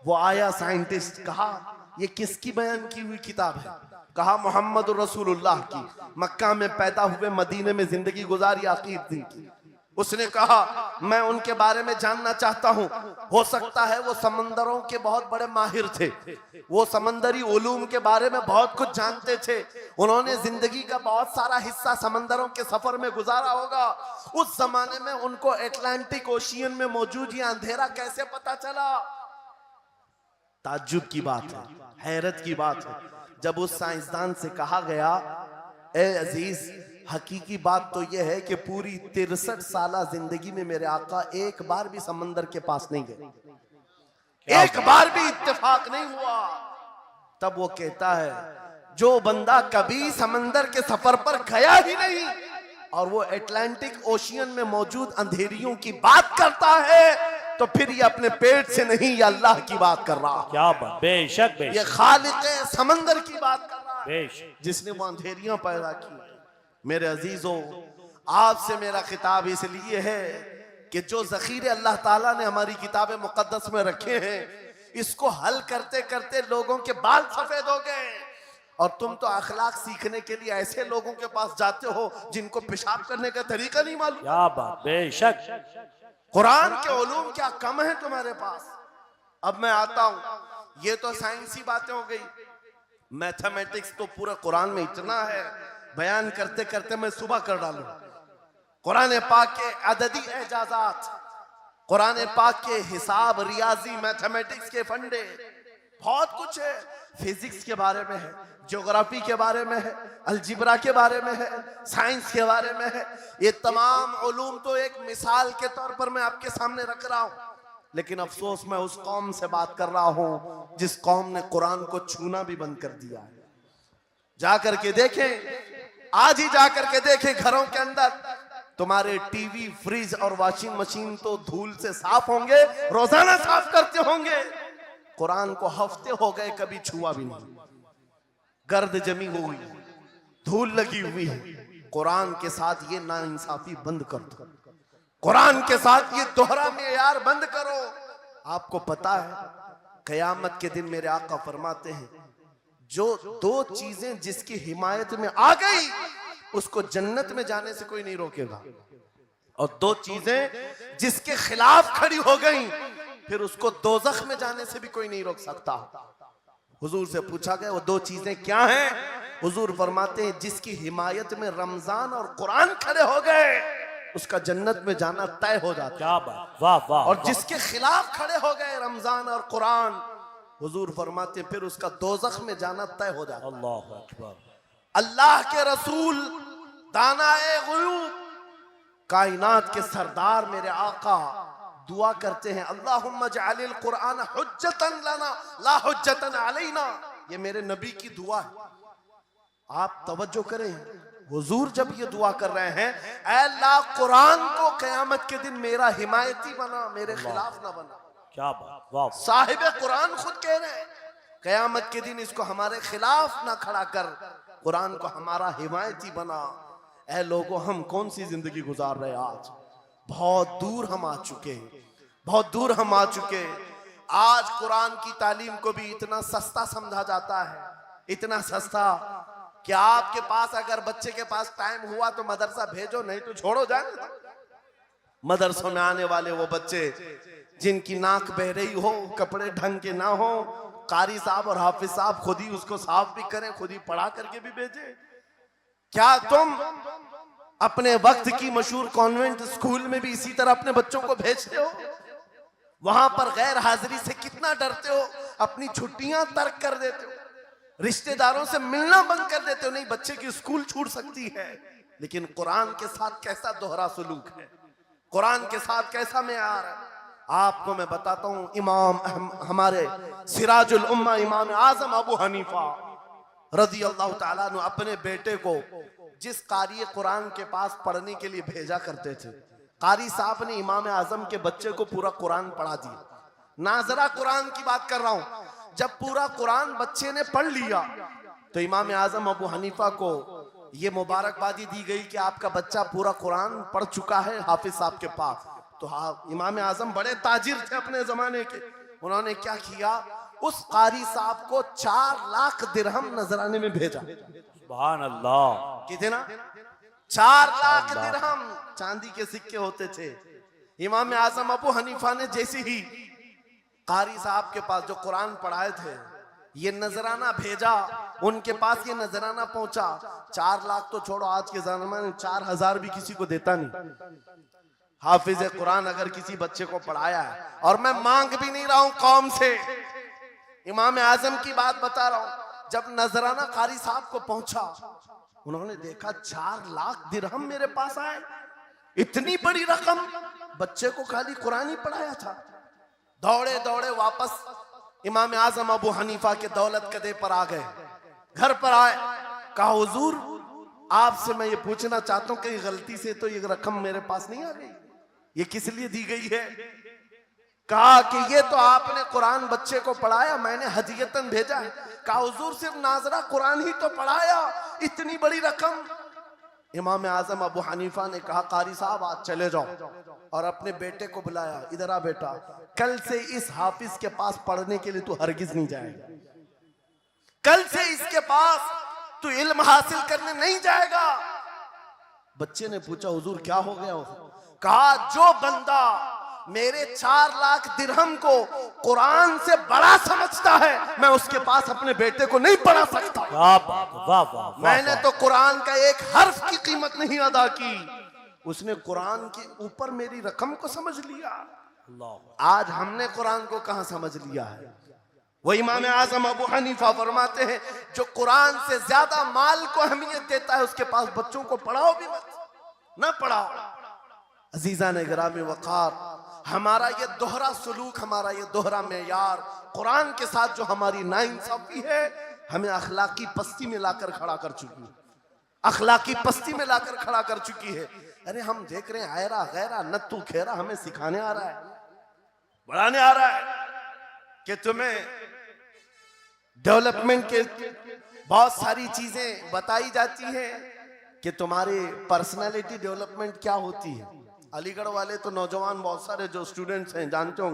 Speaker 1: वो आया साइंटिस्ट, कहा ये किसकी बयान की हुई किताब है? कहा मोहम्मद रसूलुल्लाह की, मक्का में पैदा हुए, मदीने में जिंदगी गुजारी, आखिर दिन की। उसने कहा मैं उनके बारे में जानना चाहता हूं, हो सकता है वो समंदरों के बहुत बड़े माहिर थे, वो समंदरी उलूम के बारे में बहुत कुछ जानते थे, उन्होंने जिंदगी का बहुत सारा हिस्सा समंदरों के सफर में गुजारा होगा। उस जमाने में उनको अटलांटिक ओशियन में मौजूद ये अंधेरा कैसे पता चला? ताज्जुब की बात है, हैरत की बात है। जब उस साइंसदान से कहा गया, ए अजीज, हकीकी बात तो यह है कि पूरी 63 साला जिंदगी में मेरे आका एक बार भी समंदर के पास नहीं गए, एक बार भी इत्तेफाक नहीं हुआ। तब वो कहता है, जो बंदा कभी समंदर के सफर पर गया ही नहीं और वो अटलांटिक ओशियन में मौजूद अंधेरियों की बात करता है, तो फिर ये अपने पेट से नहीं, ये अल्लाह की बात कर रहा है।
Speaker 2: क्या बात, बेशक
Speaker 1: ये
Speaker 2: बेशक
Speaker 1: खालिक समंदर की बात कर रहा है,
Speaker 2: बेशक,
Speaker 1: जिसने वो अंधेरियां पैदा की। मेरे अजीजों, आपसे मेरा खिताब इसलिए है कि जो जखीरे अल्लाह ताला ने हमारी किताब मुकद्दस में रखे हैं, इसको हल करते करते लोगों के बाल सफेद हो गए, और तुम तो अखलाक सीखने के लिए ऐसे लोगों के पास जाते हो जिनको पेशाब करने का तरीका नहीं मालूम।
Speaker 2: क्या बात, बेशक।
Speaker 1: कुरान के उलूम क्या कम है तुम्हारे पास? अब मैं आता हूं, ये तो साइंसी बातें हो गई, मैथमेटिक्स तो पूरा कुरान में इतना है, बयान करते करते मैं सुबह कर डालूं। कुरान पाक के अददी एजाजात, कुरान पाक के हिसाब, रियाजी, मैथमेटिक्स के फंडे, बहुत कुछ है। फिजिक्स के बारे में है, ज्योग्राफी के बारे में है, अलजिब्रा के बारे में है, साइंस के बारे में है। ये तमाम उलूम तो एक मिसाल के तौर पर मैं आपके सामने रख रहा हूं, लेकिन अफसोस मैं उस कौम से बात कर रहा हूं जिस कौम ने कुरान को छूना भी बंद कर दिया है। जाकर के देखें, आज ही जाकर के देखें, घरों के अंदर तुम्हारे टीवी, फ्रिज और वॉशिंग मशीन तो धूल से साफ होंगे, रोजाना साफ करते होंगे, कुरान को हफ्ते हो गए कभी छुआ भी नहीं, गर्द जमी हुई, धूल लगी हुई है। कुरान के साथ ये नाइंसाफी बंद कर दो, कुरान के साथ ये दोहरा मेयार बंद करो। आपको पता है कयामत के दिन मेरे आका फरमाते हैं, जो दो चीजें जिसकी हिमायत में आ गई उसको जन्नत में जाने से कोई नहीं रोकेगा, और दो चीजें जिसके खिलाफ खड़ी हो गई फिर उसको दोज़ख में जाने से भी कोई नहीं रोक सकता। हुजूर से पूछा गया वो दो चीजें क्या हैं? हुजूर फरमाते हैं, जिसकी हिमायत में रमजान और कुरान खड़े हो गए उसका जन्नत में जाना तय हो जाता है।
Speaker 2: क्या बात, वाह वाह।
Speaker 1: और जिसके खिलाफ खड़े हो गए रमजान और कुरान, हुजूर फरमाते फिर उसका दोज़ख में जाना तय हो जाता है।
Speaker 2: अल्लाह अकबर।
Speaker 1: अल्लाह के रसूल, दानाए गुयूब, कायनात के सरदार मेरे आका दुआ करते हैं, अल्लाहुम्मा जअलिल कुरान हुज्जतन लना ला हुज्जतन अलैना। ये मेरे नबी की दुआ है, आप तवज्जो करें। हुजूर जब ये दुआ कर रहे हैं, ऐ अल्लाह कुरान को क़यामत के दिन मेरा हिमायती बना, मेरे खिलाफ ना बना।
Speaker 2: क्या बात, वाह।
Speaker 1: साहिब कुरान खुद कह रहे हैं, क़यामत के दिन इसको हमारे खिलाफ ना खड़ा कर, कुरान को हमारा हिमायती बना। ऐ लोगों, हम कौन सी जिंदगी गुजार रहे हैं आज? बहुत दूर हम आ चुके हैं, बहुत दूर हम आ चुके हैं। आज कुरान की तालीम को भी इतना सस्ता समझा जाता है, इतना सस्ता कि आपके पास अगर बच्चे के पास टाइम हुआ तो मदरसा भेजो, नहीं तो छोड़ो जाने दो। मदरसों में आने वाले वो बच्चे जिनकी नाक बह रही हो, कपड़े ढंग के ना हो, कारी साहब और हाफिज साहब खुद ही उसको साफ भी करें, खुद ही पढ़ा करके भी भेजे। क्या तुम अपने वक्त की मशहूर कॉन्वेंट स्कूल में भी इसी तरह अपने बच्चों को भेजते हो? वहां पर गैर हाजिरी से कितना डरते हो, अपनी छुट्टियां तर्क कर देते हो, रिश्तेदारों से मिलना बंद कर देते हो। नहीं, बच्चे की स्कूल छूट सकती है, लेकिन कुरान के साथ कैसा दोहरा सलूक है, कुरान के साथ कैसा मेयार है। आपको मैं बताता हूं, इमाम हमारे सिराजुल उम्मा इमाम आजम अबू हनीफा रज़ी अल्लाह ताला अन्हु अपने बेटे को जिस कारी कुरान के पास पढ़ने के लिए भेजा करते थे, कारी साहब ने इमाम आजम के बच्चे को पूरा कुरान पढ़ा दिया। नाजरा कुरान की बात कर रहा हूं। जब पूरा कुरान बच्चे ने पढ़ लिया तो इमाम आजम अबू हनीफा को ये मुबारकबादी दी गई कि आपका बच्चा पूरा कुरान पढ़ चुका है हाफिज साहब के पास। तो इमाम आजम बड़े ताजिर थे अपने जमाने के, उन्होंने क्या किया, उस कारी साहब को 4 लाख दिरहम नजराने में भेजा।
Speaker 2: सुभान अल्लाह।
Speaker 1: कितना? 4 लाख दिरहम चांदी के सिक्के होते थे। इमाम आजम अबू हनीफा ने जैसे ही कारी साहब के पास जो कुरान पढ़ाए थे ये नजराना भेजा, उनके पास ये नजराना पहुंचा। 4 लाख तो छोड़ो, आज के जमाने में 4000 भी किसी को देता नहीं। हाफिज कुरान अगर किसी बच्चे को पढ़ाया है, और मैं मांग भी नहीं रहा हूं कौम से, इमाम आजम की बात बता रहा हूं। जब नजराना कारी साहब को पहुंचा, उन्होंने देखा 4 लाख दिरहम मेरे पास आए, इतनी बड़ी रकम, बच्चे को खाली कुरान ही पढ़ाया था। दौड़े दौड़े वापस इमाम आजम अबू हनीफा के दौलत कदे पर आ गए। घर पर आए, कहा हुजूर आपसे मैं ये पूछना चाहता हूं कहीं गलती से तो ये रकम मेरे पास नहीं आ गई, ये किस लिए दी गई है? कहा कि ये तो आपने कुरान बच्चे को पढ़ाया, मैंने हदियतन भेजा है। कहा हुजूर सिर्फ नाजरा कुरान ही तो पढ़ाया, इतनी बड़ी रकम? इमाम आजम अबू हनीफा ने कहा कारी साहब आज चले जाओ, और अपने बेटे को बुलाया, इधर आ बेटा, कल से इस हाफिज के पास पढ़ने के लिए तू हरगिज नहीं जाएगा, कल से इसके पास तू इल्म हासिल करने नहीं जाएगा। बच्चे ने पूछा हुजूर क्या हो गया? कहा जो बंदा मेरे 4 लाख दिरहम को कुरान से बड़ा समझता है, मैं उसके पास अपने बेटे को नहीं पढ़ा सकता।
Speaker 2: वाह वाह वाह,
Speaker 1: मैंने तो कुरान का एक हर्फ की कीमत नहीं अदा की, उसने कुरान के ऊपर मेरी रकम को समझ लिया। आज हमने कुरान को कहां समझ लिया है? वो इमाम आजम अबू हनीफा फरमाते हैं जो कुरान से ज्यादा माल को अहमियत देता है उसके पास बच्चों को पढ़ाओ भी मत, ना पढ़ाओ। अजीजा ने गिरामी वकार, हमारा ये दोहरा सलूक, हमारा ये दोहरा मेयार कुरान के साथ जो हमारी नाइंसाफी है, हमें अखलाकी पस्ती में लाकर खड़ा कर चुकी है, अखलाकी पस्ती में लाकर खड़ा कर चुकी है। अरे हम देख रहे हैं आयरा गैरा नत्तू खेरा हमें सिखाने आ रहा है, बढ़ाने आ रहा है कि तुम्हें डेवलपमेंट के बहुत सारी चीजें बताई जाती हैं कि तुम्हारी पर्सनालिटी डेवलपमेंट क्या होती है। अलीगढ़ वाले तो नौजवान बहुत सारे जो स्टूडेंट्स हैं जानते हो,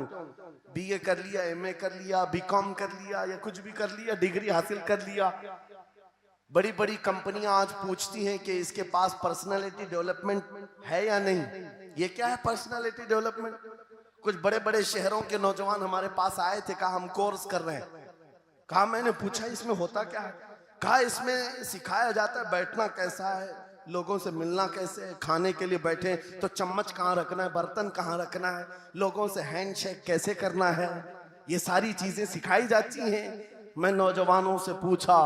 Speaker 1: बीए कर लिया, एमए कर लिया, बीकॉम कर लिया या कुछ भी कर लिया, डिग्री हासिल कर लिया। बड़ी बड़ी कंपनियां आज पूछती हैं कि इसके पास पर्सनालिटी डेवलपमेंट है या नहीं। ये क्या है पर्सनालिटी डेवलपमेंट? कुछ बड़े बड़े शहरों के नौजवान हमारे पास आए थे, कहा हम कोर्स कर रहे हैं। कहा मैंने पूछा इसमें होता क्या है? कहा इसमें सिखाया जाता है बैठना कैसा है, लोगों से मिलना कैसे है, खाने के लिए बैठे तो चम्मच कहाँ रखना है, बर्तन कहाँ रखना है, लोगों से हैंडशेक कैसे करना है, ये सारी चीजें सिखाई जाती हैं। मैं नौजवानों से पूछा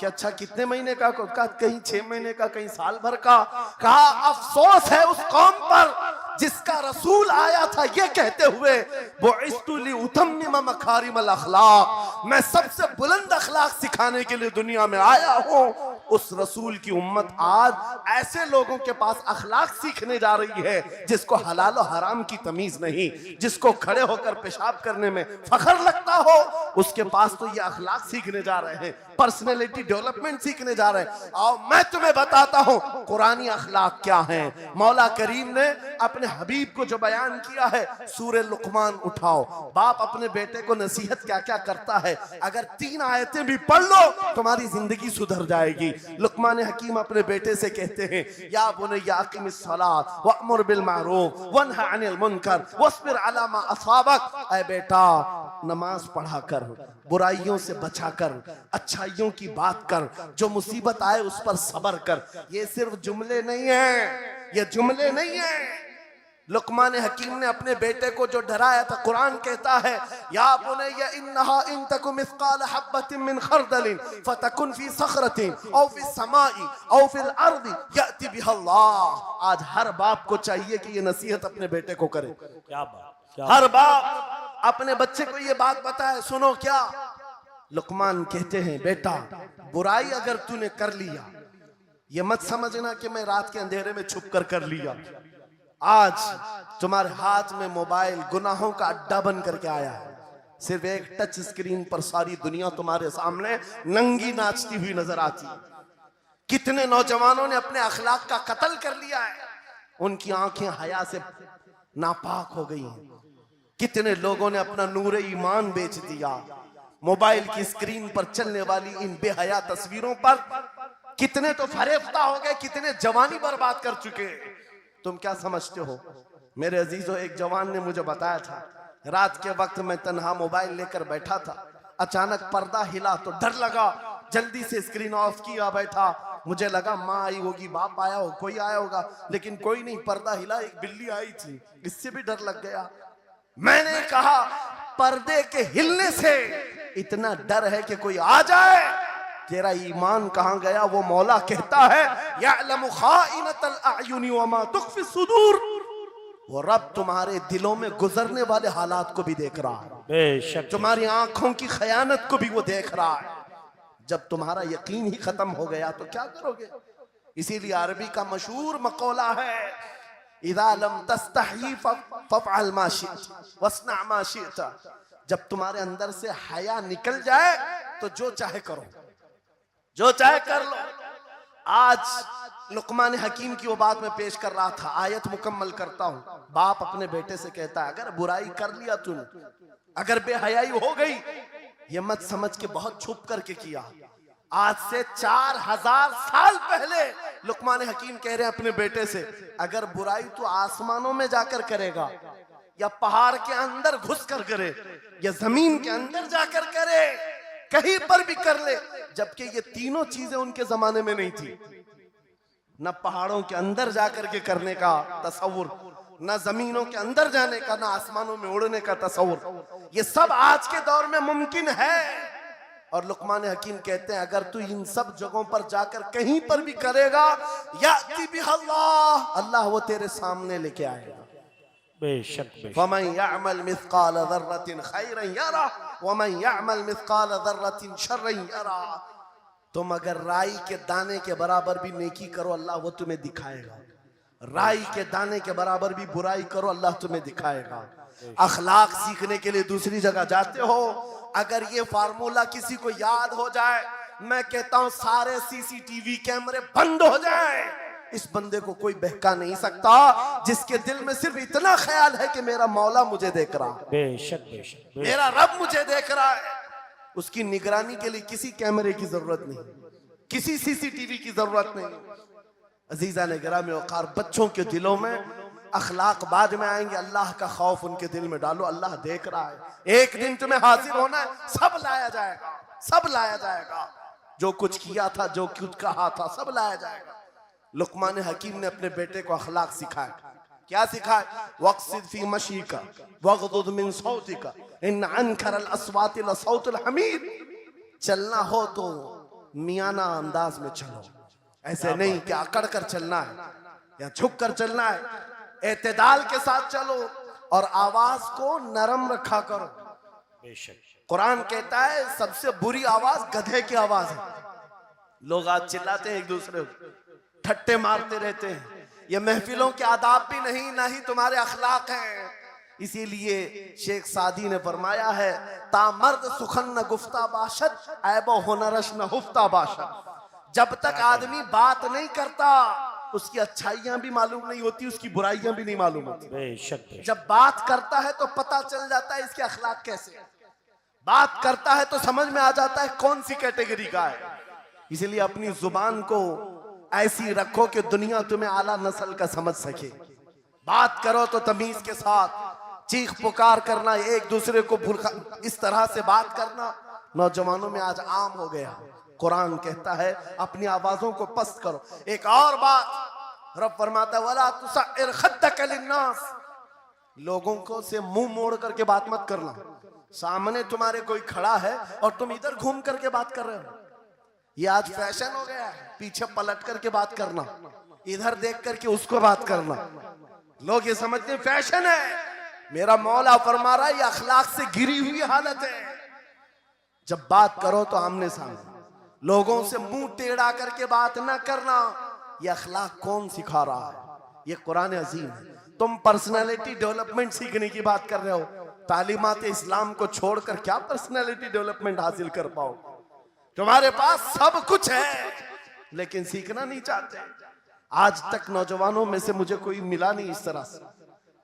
Speaker 1: कि अच्छा कितने महीने का? कहा कहीं 6 महीने का, कहीं साल भर का। कहा अफसोस है उस कौम पर जिसका रसूल आया था ये कहते हुए बुइस्तु लिउतम्मिम मकारिमल अखलाक, मैं सबसे बुलंद अखलाक सिखाने के लिए दुनिया में आया हूँ। उस रसूल की उम्मत आज ऐसे लोगों के पास अखलाक सीखने जा रही है जिसको हलाल और हराम की तमीज नहीं, जिसको खड़े होकर पेशाब करने में फख्र लगता हो, उसके पास तो ये अखलाक सीखने जा रहे हैं, पर्सनैलिटी डेवलपमेंट सीखने जा रहे हैं। और मैं तुम्हें बताता हूं कुरानी अखलाक क्या है। मौला करीम ने अपने हबीब को जो बयान किया है, सूरे लुकमान उठाओ, बाप अपने बेटे को नसीहत क्या क्या करता है, अगर 3 आयतें भी पढ़ लो तुम्हारी जिंदगी सुधर जाएगी। लुकमान हकीम अपने बेटे से कहते हैं या बुनैया अक़िमिस सलात वअमुर बिल मारूफ वन्हा अनिल मुनकर वस्बिर अला मा असाबक, ऐ बेटा नमाज पढ़ा कर, बुराइयों से बचा कर, अच्छाइयों की बात कर, जो मुसीबत आए उस पर सब्र कर। ये सिर्फ जुमले नहीं है, ये जुमले नहीं है। लुकमान हकीम ने अपने बेटे को जो डराया था, कुरान कहता है या बुनैया इन्नहा इन तकु मिस्काल हब्बतिन मिन खरदलिन फतकुन फी सखरतिन औ फी समाई औ फिल अर्दी याति बिहा अल्लाह। आज हर बाप को चाहिए कि ये नसीहत अपने बेटे को करे।
Speaker 2: क्या बात,
Speaker 1: हर बाप अपने बच्चे को ये बात बताए, सुनो क्या लुकमान कहते हैं, बेटा बुराई अगर तूने कर लिया, ये मत समझना कि मैं रात के अंधेरे में छुप कर लिया। आज तुम्हारे हाथ में मोबाइल गुनाहों का अड्डा बन करके आया है, सिर्फ एक टच स्क्रीन पर सारी दुनिया तुम्हारे सामने नंगी नाचती हुई नजर आती है। कितने नौजवानों ने अपने अखलाक का कत्ल कर लिया है, उनकी आंखें हया से नापाक हो गई हैं। कितने लोगों ने अपना नूरे ईमान बेच दिया मोबाइल की स्क्रीन पर चलने वाली इन बेहया तस्वीरों पर। कितने तो फरेफ्ता हो गए, कितने जवानी बर्बाद कर चुके। तुम क्या समझते हो? मेरे अजीजों, एक जवान ने मुझे बताया था, रात के वक्त मैं तन्हा मोबाइल लेकर बैठा था, अचानक पर्दा हिला तो डर लगा, जल्दी से स्क्रीन ऑफ किया, बैठा। मुझे लगा माँ आई होगी, बाप आया हो, कोई आया होगा, लेकिन कोई नहीं। पर्दा हिला, एक बिल्ली आई थी, इससे भी डर लग गया। मैंने कहा पर्दे के हिलने से इतना डर है कि कोई आ जाए, तेरा ईमान कहां गया? वो मौला कहता है यअलमु खाइनतल अयुनि वमा तुख्फी सुदूर, वो रब तुम्हारे दिलों में गुजरने वाले हालात को भी देख रहा है,
Speaker 2: बेशक
Speaker 1: तुम्हारी आंखों की खयानत को भी वो देख रहा है। जब तुम्हारा यकीन ही खत्म हो गया तो क्या करोगे? इसीलिए अरबी का मशहूर मकौला है, इज़ा लम तस्तही फफ़अल मा शिअत वस्ना मा शिअत, जब तुम्हारे अंदर से हया निकल जाए तो जो चाहे करो, जो चाहे कर लो। आज लुकमान हकीम की वो बात मैं पेश कर रहा था, आयत मुकम्मल करता हूं। बाप अपने बेटे से कहता है, अगर बुराई कर लिया तूने, अगर बेहयाई हो गई, ये मत समझ के बहुत छुप करके किया। आज से 4000 साल पहले लुकमान हकीम कह रहे हैं अपने बेटे से, अगर बुराई तो आसमानों में जाकर करेगा, या पहाड़ के अंदर घुस कर करे, या जमीन के अंदर जाकर करे, कहीं पर भी कर ले। जबकि ये तीनों चीजें उनके जमाने में नहीं थी, न पहाड़ों के अंदर जाकर के करने का तसव्वुर, न जमीनों के अंदर जाने का, न आसमानों में उड़ने का तसव्वुर। ये सब आज के दौर में मुमकिन है। और लुकमान हकीम कहते हैं, अगर तू इन सब जगहों पर जाकर कहीं पर भी करेगा, याती बिहल्लाह, अल्लाह वो तेरे सामने लेके आएगा।
Speaker 2: बेशक
Speaker 1: फमन यअमल मिस्काल ज़र्रतिन खैरन यरा वमन यअमल मिस्काल ज़र्रतिन शर्रन यरा। तुम अगर राई के दाने के बराबर भी नेकी करो, अल्लाह वो तुम्हें दिखाएगा। राई के दाने के बराबर भी बुराई करो, अल्लाह तुम्हें दिखाएगा। अखलाक सीखने के लिए दूसरी जगह जाते हो, अगर ये फार्मूला किसी को याद हो जाए, मैं कहता हूं सारे सीसीटीवी कैमरे बंद हो जाए, इस बंदे को कोई बहका नहीं सकता, जिसके दिल में सिर्फ इतना ख्याल है कि मेरा मौला मुझे देख रहा है,
Speaker 2: बेशक बेशक
Speaker 1: मेरा रब मुझे देख रहा है। उसकी निगरानी के लिए किसी कैमरे की जरूरत नहीं, किसी सीसीटीवी की जरूरत नहीं। अजीजा ने गिरामी वक़ार, बच्चों के दिलों में अखलाक बाद में आएंगे, अल्लाह का खौफ उनके दिल में डालो, अल्लाह देख रहा है। एक दिन तुम्हें हाजिर होना है, सब लाया जाएगा, सब लाया जाएगा, जो कुछ किया था, जो कुछ कहा था, सब लाया जाएगा। लुकमान हकीम ने अपने बेटे को अखलाक सिखाया। क्या सिखाया? वक़्सिद फी मशीका वग़दुद मिन सौतिका इन अनकरल अस्वाति लसौतुल हमीद। चलना हो तो मियाना अंदाज में चलो, ऐसे नहीं कि अकड़ कर चलना है या झुक कर चलना है, एतदाल के साथ चलो और आवाज को नरम रखा करो।
Speaker 2: बेशक
Speaker 1: कुरान कहता है सबसे बुरी आवाज गधे की आवाज है। लोग आज चिल्लाते हैं, एक दूसरे को ठट्टे मारते रहते हैं, ये महफिलों के आदाब भी नहीं, ना ही तुम्हारे अखलाक हैं। इसीलिए शेख सादी ने फरमाया है, तामर्द सुखन न गुफ्ता बाशद ऐबो हुनरश न हुफ्ता बाशद। जब तक आदमी बात नहीं करता, उसकी अच्छाइयां भी मालूम नहीं होती, उसकी बुराइयां भी नहीं मालूम होती।
Speaker 2: बेशक
Speaker 1: जब बात करता है तो पता चल जाता है इसके अखलाक कैसे हैं। बात करता है तो समझ में आ जाता है कौन सी कैटेगरी का है। इसलिए अपनी जुबान को ऐसी रखो कि दुनिया तुम्हें आला नस्ल का समझ सके। बात करो तो तमीज के साथ, चीख पुकार करना, एक दूसरे को भूखा इस तरह से बात करना नौजवानों में आज आम हो गया। कुरान कहता है अपनी आवाजों को पस्त करो। एक और बात रब फरमाता है, वला तुसइर खद्दक लिन्नास, लोगों को से मुंह मोड़ करके बात मत करना। सामने तुम्हारे कोई खड़ा है और तुम इधर घूम करके बात कर रहे हो, ये आज फैशन हो गया है। पीछे पलट करके बात करना, इधर देख करके उसको बात करना, लोग ये समझते हैं फैशन है। मेरा मौला फरमा रहा है ये अखलाक से गिरी हुई हालत है। जब बात करो तो आमने सामने, लोगों से मुंह टेढ़ा करके बात ना करना। ये अखलाक कौन सिखा रहा है? ये कुरान अजीम है। तुम पर्सनालिटी डेवलपमेंट सीखने की बात कर रहे हो, तालीमात इस्लाम को छोड़कर क्या पर्सनालिटी डेवलपमेंट हासिल कर पाओ? तुम्हारे पास सब कुछ है लेकिन सीखना नहीं चाहते। आज तक नौजवानों में से मुझे कोई मिला नहीं इस तरह से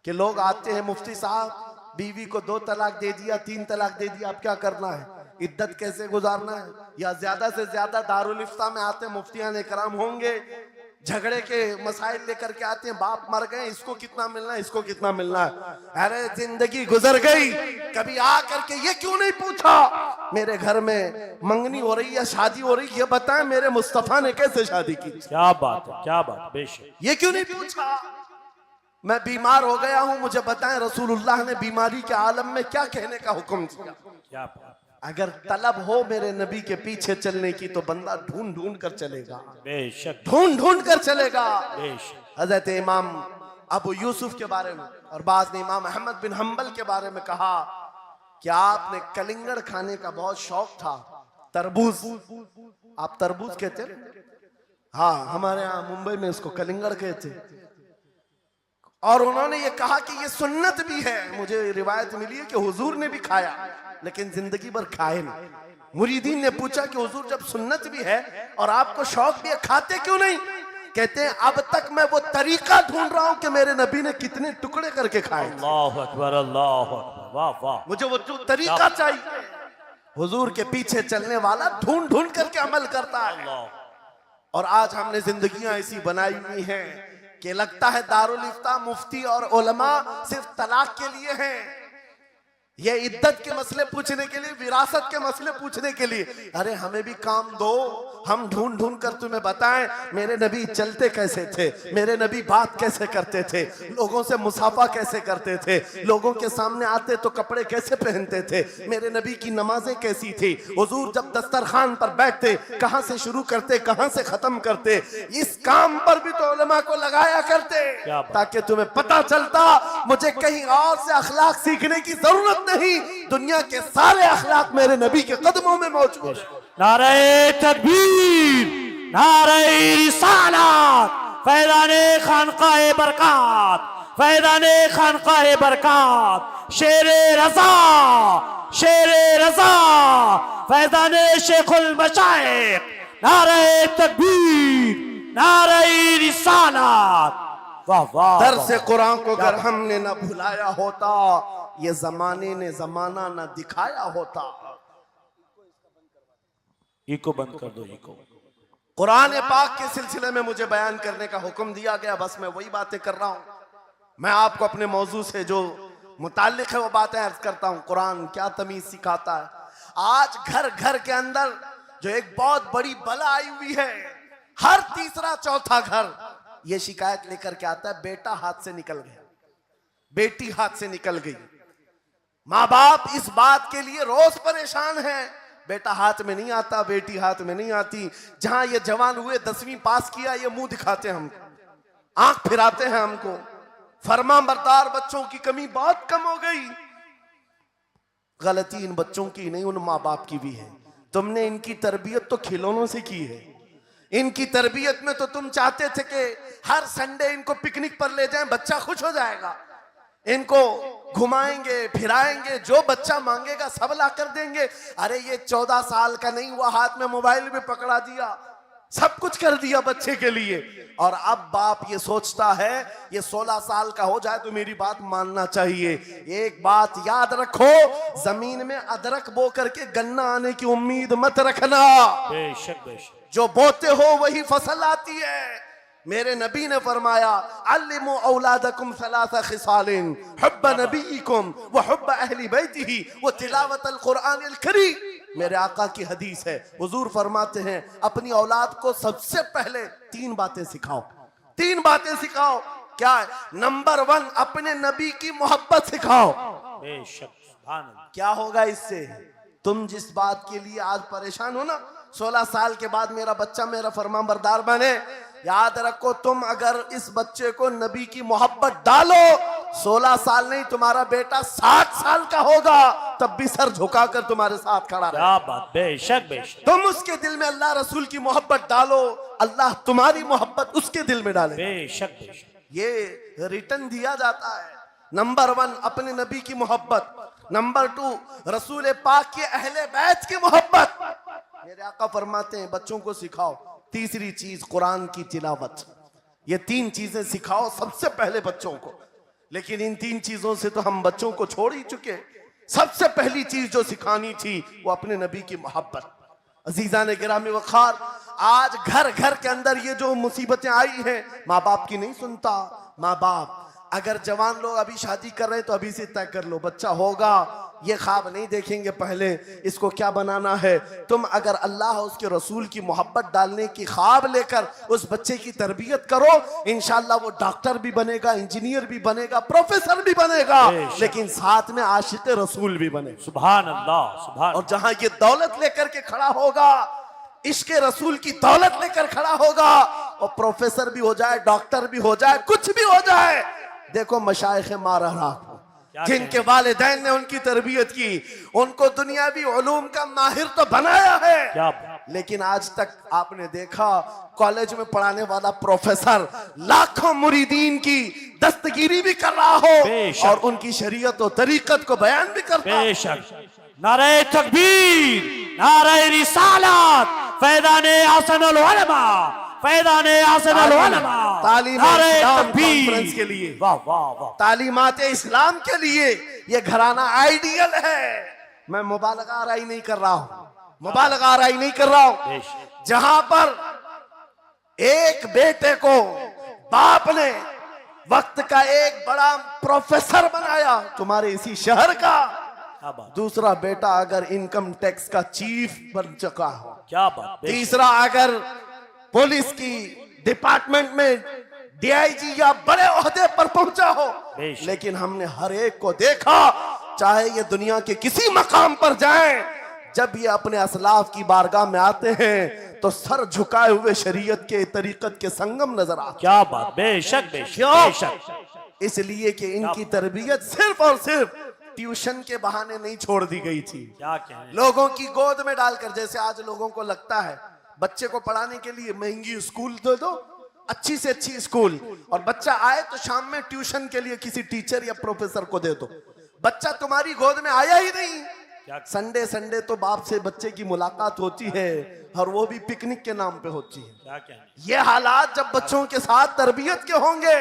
Speaker 1: कि लोग आते हैं, मुफ्ती साहब बीवी को 2 तलाक दे दिया, 3 तलाक दे दिया, अब क्या करना है? इद्दत कैसे गुजारना है, या ज्यादा से ज्यादा दारुल इफ्ता में आते मुफ्तियान इकराम होंगे, झगड़े के मसाइल लेकर के आते हैं, बाप मर गए, इसको कितना मिलना है, इसको कितना मिलना है। अरे जिंदगी गुजर गई, कभी आ करके ये क्यों नहीं पूछा मेरे घर में मंगनी हो रही है, शादी हो रही है, ये बताएं मेरे मुस्तफा ने कैसे शादी की?
Speaker 2: क्या बात है, क्या बात, बेशक।
Speaker 1: ये क्यों नहीं पूछा? मैं बीमार हो गया हूं, मुझे बताएं रसूलुल्लाह ने बीमारी के आलम में क्या कहने का हुक्म दिया?
Speaker 2: क्या बात,
Speaker 1: अगर तलब हो मेरे नबी के पीछे चलने की तो बंदा ढूंढ ढूंढ कर चलेगा,
Speaker 2: बेशक,
Speaker 1: ढूंढ ढूंढ कर चलेगा।
Speaker 2: बेशक।
Speaker 1: हजरत इमाम अबू यूसुफ के बारे में और बाद ने इमाम अहमद बिन हम्बल के बारे में कहा कि आपने कलिंगड़ खाने का बहुत शौक था, तरबूज, आप तरबूज कहते हैं? हाँ, हमारे यहाँ मुंबई में इसको कलिंगड़ कहते हैं। और उन्होंने ये कहा कि ये सुन्नत भी है। मुझे रिवायत मिली है कि हुजूर ने भी खाया लेकिन जिंदगी भर खाए नहीं। मुरीदीन ने पूछा कि हुजूर जब सुन्नत भी है और आपको शौक भी है, खाते क्यों नहीं? कहते हैं अब तक मैं वो तरीका ढूंढ रहा हूं कि मेरे नबी ने कितने टुकड़े करके खाए।
Speaker 2: अल्लाह अकबर, अल्लाह अकबर, वाह वाह।
Speaker 1: मुझे वो तरीका चाहिए। हुजूर के पीछे चलने वाला ढूंढ ढूंढ करके अमल करता है। और आज हमने जिंदगियां ऐसी बनाई हुई हैं कि लगता है दारुल इफ्ता मुफ्ती और उलमा सिर्फ तलाक के लिए हैं, ये इद्दत के मसले पूछने के लिए, विरासत के मसले पूछने के लिए। अरे हमें भी काम दो, हम ढूंढ ढूंढ कर तुम्हें बताएं मेरे नबी चलते कैसे थे, मेरे नबी बात कैसे करते थे, लोगों से मुसाफा कैसे करते थे, लोगों के सामने आते तो कपड़े कैसे पहनते थे, मेरे नबी की नमाजें कैसी थी, हुजूर जब दस्तरखान पर बैठते कहां से शुरू करते कहां से खत्म करते। इस काम पर भी तो उलमा को लगाया करते ताकि तुम्हें पता चलता मुझे कहीं और से अखलाक सीखने की जरूरत नहीं, दुनिया के सारे अखलाक मेरे नबी के कदमों में मौजूद है।
Speaker 2: नारे तकबीर, नारे रिसालत, फैज़ाने खानकाए बरकात, फैज़ाने खानकाए बरकात, शेरे रज़ा, शेरे रज़ा, फैज़ाने शेखुल मशाइख, नारे तकबीर, नारे रिसालत, वाह वाह।
Speaker 1: दर्स कुरान को अगर हमने न भुलाया होता, ये जमाने ने जमाना न दिखाया होता।
Speaker 2: इको बंद कर दो, इको।
Speaker 1: कुरान पाक के सिलसिले में मुझे बयान करने का हुक्म दिया गया, बस मैं वही बातें कर रहा हूं। मैं आपको अपने मौजू से जो मुताल्लिक है वो बातें अर्ज करता हूं। कुरान क्या तमीज सिखाता है। आज घर घर के अंदर जो एक बहुत बड़ी बला आई हुई है, हर तीसरा चौथा घर ये शिकायत लेकर के आता है बेटा हाथ से निकल गया, बेटी हाथ से निकल गई। माँ बाप इस बात के लिए रोज परेशान है, बेटा हाथ में नहीं आता, बेटी हाथ में नहीं आती। जहां ये जवान हुए 10वीं पास किया, ये मुंह दिखाते हैं हमको, आंख फिराते हैं हमको। फरमा बरदार बच्चों की कमी बहुत कम हो गई। गलती इन बच्चों की नहीं, उन माँ बाप की भी है। तुमने इनकी तरबियत तो खिलौनों से की है। इनकी तरबियत में तो तुम चाहते थे कि हर संडे इनको पिकनिक पर ले जाएं, बच्चा खुश हो जाएगा, इनको घुमाएंगे फिराएंगे, जो बच्चा मांगेगा सब ला कर देंगे। अरे ये 14 साल का नहीं हुआ, हाथ में मोबाइल भी पकड़ा दिया, सब कुछ कर दिया बच्चे के लिए। और अब बाप ये सोचता है ये 16 साल का हो जाए तो मेरी बात मानना चाहिए। एक बात याद रखो, जमीन में अदरक बो करके गन्ना आने की उम्मीद मत रखना।
Speaker 2: बेशक बेशक,
Speaker 1: जो बोते हो वही फसल आती है। मेरे नबी ने फरमाया अल्लिमु औलादकुम सलासा खिसालिन हुब्ब नबीकुम व हुब्ब अहली बैतिही व तिलावतल कुरानिल करीम। मेरे आका की हदीस है, हुजूर फरमाते हैं अपनी औलाद को सबसे पहले 3 बातें सिखाओ, 3 बातें सिखाओ। क्या है? नंबर 1 अपने नबी की मोहब्बत सिखाओ।
Speaker 2: बेशक, सुभान अल्लाह।
Speaker 1: क्या होगा इससे? तुम जिस बात के लिए आज परेशान हो ना, 16 साल के बाद मेरा बच्चा मेरा फरमाबरदार बने, याद रखो तुम अगर इस बच्चे को नबी की मोहब्बत डालो, 16 साल नहीं तुम्हारा बेटा 60 साल का होगा, तब भी सर झुकाकर तुम्हारे साथ खड़ा रहे।
Speaker 2: क्या बात, बेशक बेशक।
Speaker 1: तुम उसके दिल में अल्लाह रसूल की मोहब्बत डालो, अल्लाह तुम्हारी मोहब्बत उसके दिल में डाले।
Speaker 2: बेशक बेशक,
Speaker 1: ये रिटर्न दिया जाता है। नंबर 1 अपने नबी की मोहब्बत, नंबर 2 रसूल पाक के अहले बैत की मोहब्बत। मेरे आका फरमाते हैं बच्चों को सिखाओ। तीसरी चीज कुरान की तिलावत। ये 3 चीजें सिखाओ सबसे पहले बच्चों को। लेकिन इन 3 चीजों से तो हम बच्चों को छोड़ ही चुके। सबसे पहली चीज जो सिखानी थी वो अपने नबी की मोहब्बत। अजीजा ने गिरामी वखार, आज घर घर के अंदर ये जो मुसीबतें आई हैं, माँ बाप की नहीं सुनता। माँ बाप अगर जवान लोग अभी शादी कर रहे हैं तो अभी से तय कर लो, बच्चा होगा, ये ख्वाब नहीं देखेंगे पहले इसको क्या बनाना है। तुम अगर अल्लाह उसके रसूल की मोहब्बत डालने की ख्वाब लेकर उस बच्चे की तरबियत करो, इंशाल्लाह वो डॉक्टर भी बनेगा, इंजीनियर भी बनेगा, प्रोफेसर भी बनेगा, लेकिन साथ में आशिक रसूल भी बने।
Speaker 2: सुभान अल्लाह, सुभान।
Speaker 1: और जहां ये दौलत लेकर के खड़ा होगा, इश्क रसूल की दौलत लेकर खड़ा होगा, और प्रोफेसर भी हो जाए, डॉक्टर भी हो जाए, कुछ भी हो जाए, देखो मशाइख मारा रहा जिनके वालिदैन ने उनकी तरबियत की, उनको दुनियावी उलूम का माहिर तो बनाया है,
Speaker 2: क्या
Speaker 1: लेकिन आज तक आपने देखा कॉलेज में पढ़ाने वाला प्रोफेसर लाखों मुरीदीन की दस्तगीरी भी कर रहा हो और उनकी शरीयत और तरीकत को बयान भी करता हो।
Speaker 2: बेशक। नारे तकबीर, नारे रिसालत, फैज़ाने हसनुल उलमा, फैज़ाने हसनुल उलमा, नारे तकबीर
Speaker 1: के लिए,
Speaker 2: वाह वाह वाह,
Speaker 1: तालीमात इस्लाम के लिए ये घराना आइडियल है। मैं मुबालगा आराई नहीं कर रहा हूं, मुबालगा आराई नहीं कर रहा हूं। जहां पर एक बेटे को बाप ने वक्त का एक बड़ा प्रोफेसर बनाया तुम्हारे इसी शहर का, दूसरा बेटा अगर इनकम टैक्स का चीफ बन चुका हो,
Speaker 2: क्या बात,
Speaker 1: तीसरा अगर पुलिस की डिपार्टमेंट में डीआईजी या बड़े ओहदे पर पहुंचा हो, लेकिन हमने हर एक को देखा, चाहे ये दुनिया के किसी मकाम पर जाएं, जब ये अपने असलाफ की बारगाह में आते हैं तो सर झुकाए हुए शरीयत के तरीकत के संगम नजर आते।
Speaker 2: क्या बात, बेशक बेशक।
Speaker 1: इसलिए कि इनकी तरबियत सिर्फ और सिर्फ ट्यूशन के बहाने नहीं छोड़ दी गई थी,
Speaker 2: क्या कहें,
Speaker 1: लोगों की गोद में डालकर। जैसे आज लोगों को लगता है बच्चे को पढ़ाने के लिए महंगी स्कूल दे दो, अच्छी से अच्छी स्कूल, और बच्चा आए तो शाम में ट्यूशन के लिए किसी टीचर या प्रोफेसर को दे दो। बच्चा तुम्हारी गोद में आया ही नहीं। संडे संडे तो बाप से बच्चे की मुलाकात होती है, और वो भी पिकनिक के नाम पे होती है।
Speaker 2: क्या कहें,
Speaker 1: ये हालात जब बच्चों के साथ तरबियत के होंगे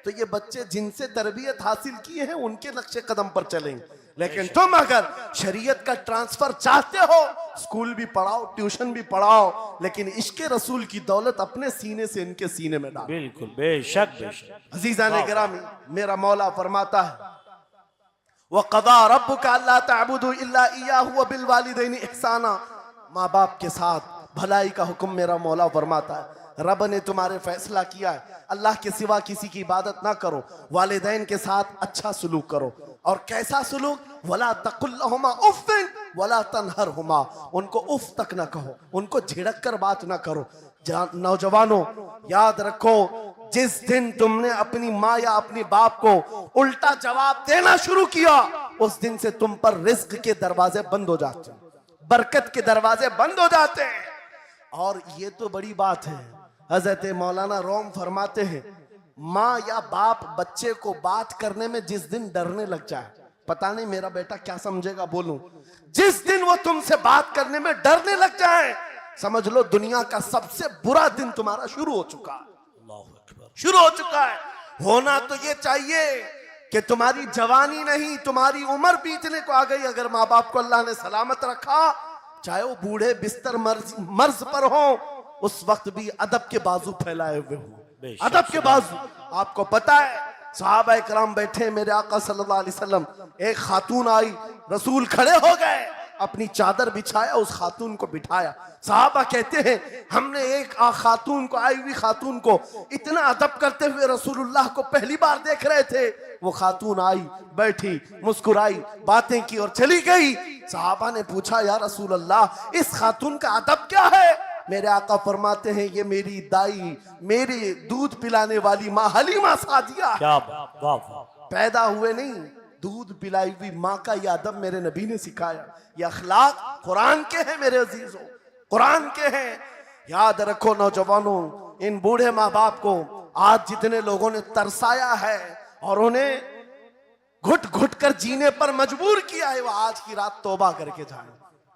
Speaker 1: तो ये बच्चे जिनसे तरबियत हासिल किए हैं उनके नक्शे कदम पर चलेंगे। लेकिन तुम अगर शरीयत का ट्रांसफर चाहते हो, स्कूल भी पढ़ाओ, ट्यूशन भी पढ़ाओ, लेकिन इश्क़ रसूल की दौलत अपने सीने से इनके सीने में डालो।
Speaker 2: बिल्कुल बेशक बेशक।
Speaker 1: अजीजा ने गिरामी, मेरा मौला फरमाता है, वक़ज़ा रब्बुका अल्ला तअबुदू इल्ला इय्याहु व बिल वालिदैनि इहसाना। माँ बाप के साथ भलाई का हुक्म मेरा मौला फरमाता है। रब ने तुम्हारे फैसला किया है अल्लाह के सिवा किसी की इबादत ना करो, वालिदैन के साथ अच्छा सलूक करो। और कैसा सलूक? वला तकुल लहुमा उफ़्फ़िन वला तनहरहुमा, उनको उफ तक ना कहो, उनको झिड़क कर बात ना करो। नौजवानों याद रखो, जिस दिन तुमने अपनी माँ या अपने बाप को उल्टा जवाब देना शुरू किया, उस दिन से तुम पर रिज्क के दरवाजे बंद हो जाते हैं, बरकत के दरवाजे बंद हो जाते हैं। और ये तो बड़ी बात है, हजरत मौलाना रोम फरमाते हैं, माँ या बाप बच्चे को बात करने में जिस दिन डरने लग जाए, पता नहीं मेरा बेटा क्या समझेगा बोलूं, जिस दिन वो तुमसे बात करने में डरने लग जाए, समझ लो दुनिया का सबसे बुरा दिन तुम्हारा शुरू हो चुका है, शुरू हो चुका है। होना तो ये चाहिए कि तुम्हारी जवानी नहीं, तुम्हारी उम्र बीतने को आ गई, अगर माँ बाप को अल्लाह ने सलामत रखा, चाहे वो बूढ़े बिस्तर मर्ज पर हो, उस वक्त भी अदब के बाजू फैलाए हुए हो, अदब के बाजू। आपको पता है सहाबा इकराम बैठे, मेरे आका सल्लल्लाहु अलैहि वसल्लम, एक खातून आई, रसूल खड़े हो गए, अपनी चादर बिछाया, उस खातून को बिठाया। सहाबा कहते हैं हमने एक खातून को, आई हुई खातून को इतना अदब करते हुए रसूलुल्लाह को पहली बार देख रहे थे। वो खातून आई, बैठी, मुस्कुराई, बातें की और चली गई। सहाबा ने पूछा या रसूलल्लाह इस खातून का अदब क्या है? मेरे आका फरमाते हैं ये मेरी दाई, मेरी दूध पिलाने वाली माँ हलीमा सादिया।
Speaker 2: क्या बात, वाह वाह।
Speaker 1: पैदा हुए नहीं, दूध पिलाई हुई माँ का यह अदब मेरे नबी ने सिखाया। ये अखलाक कुरान के हैं मेरे अजीजों, कुरान के हैं। याद रखो नौजवानों, इन बूढ़े माँ बाप को आज जितने लोगों ने तरसाया है और उन्हें घुट घुट कर जीने पर मजबूर किया है, वो आज की रात तौबा करके जाएं,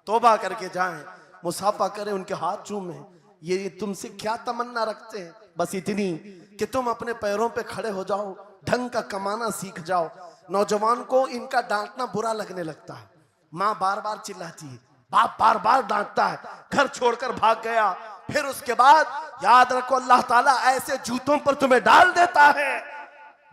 Speaker 1: तौबा करके जाएं, मुसाफा करें, उनके हाथ चूमें। ये तुमसे क्या तमन्ना रखते हैं? बस इतनी कि तुम अपने पैरों पे खड़े हो जाओ, ढंग का कमाना सीख जाओ। नौजवान को इनका डांटना बुरा लगने लगता है। माँ बार बार चिल्लाती है, बाप बार बार डांटता है, घर छोड़कर भाग गया। फिर उसके बाद याद रखो अल्लाह ताला ऐसे जूतों पर तुम्हें डाल देता है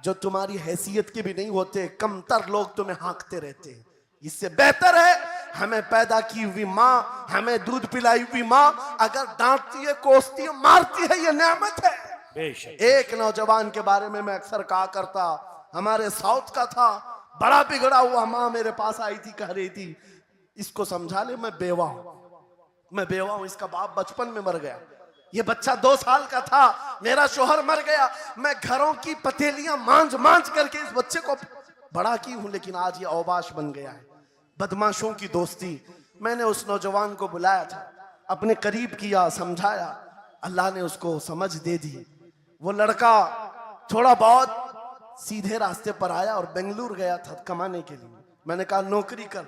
Speaker 1: जो तुम्हारी हैसियत के भी नहीं होते, कमतर लोग तुम्हें हाँकते रहते हैं। इससे बेहतर है हमें पैदा की हुई माँ, हमें दूध पिलाई हुई माँ अगर डांटती है, कोसती है, मारती है, ये नेमत है।
Speaker 2: बेशक।
Speaker 1: एक नौजवान के बारे में मैं अक्सर कहा करता, हमारे साउथ का था, बड़ा बिगड़ा हुआ। माँ मेरे पास आई थी, कह रही थी इसको समझा ले, मैं बेवा हूं, इसका बाप बचपन में मर गया, ये बच्चा 2 साल का था, मेरा शोहर मर गया, मैं घरों की पतेलियां मांझ करके इस बच्चे को बड़ा की हूं, लेकिन आज ये औबाश बन गया है। बदमाशों की दोस्ती। मैंने उस नौजवान को बुलाया था, अपने करीब किया, समझाया, अल्लाह ने उसको समझ दे दी। वो लड़का थोड़ा बहुत सीधे रास्ते पर आया और बेंगलुरु गया था कमाने के लिए। मैंने कहा नौकरी कर,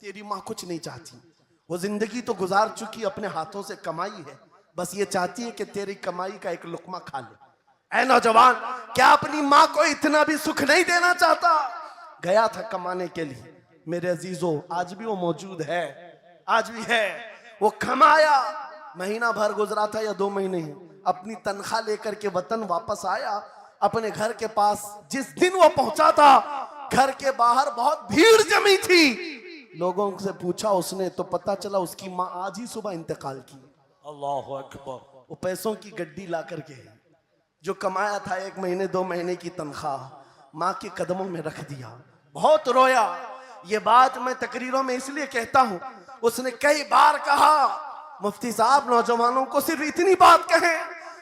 Speaker 1: तेरी माँ कुछ नहीं चाहती, वो जिंदगी तो गुजार चुकी, अपने हाथों से कमाई है, बस ये चाहती है कि तेरी कमाई का एक लुकमा खा ले। ऐ नौजवान, क्या अपनी माँ को इतना भी सुख नहीं देना चाहता? गया था कमाने के लिए। मेरे अजीजों, आज भी वो मौजूद है, आज भी है। वो कमाया, महीना भर गुजरा था या 2 महीने, अपनी तनख्वाह लेकर के वतन वापस आया। अपने घर के पास जिस दिन वो पहुंचा था, घर के बाहर बहुत भीड़ जमी थी। लोगों से पूछा उसने तो पता चला उसकी माँ आज ही सुबह इंतकाल की।
Speaker 2: अल्लाहु अकबर।
Speaker 1: वो पैसों की गड्डी ला करके जो कमाया था 1 महीने 2 महीने की तनख्वाह, माँ के कदमों में रख दिया। बहुत रोया। ये बात मैं तकरीरों में इसलिए कहता हूँ, उसने कई बार कहा मुफ्ती साहब नौजवानों को सिर्फ इतनी बात कहें,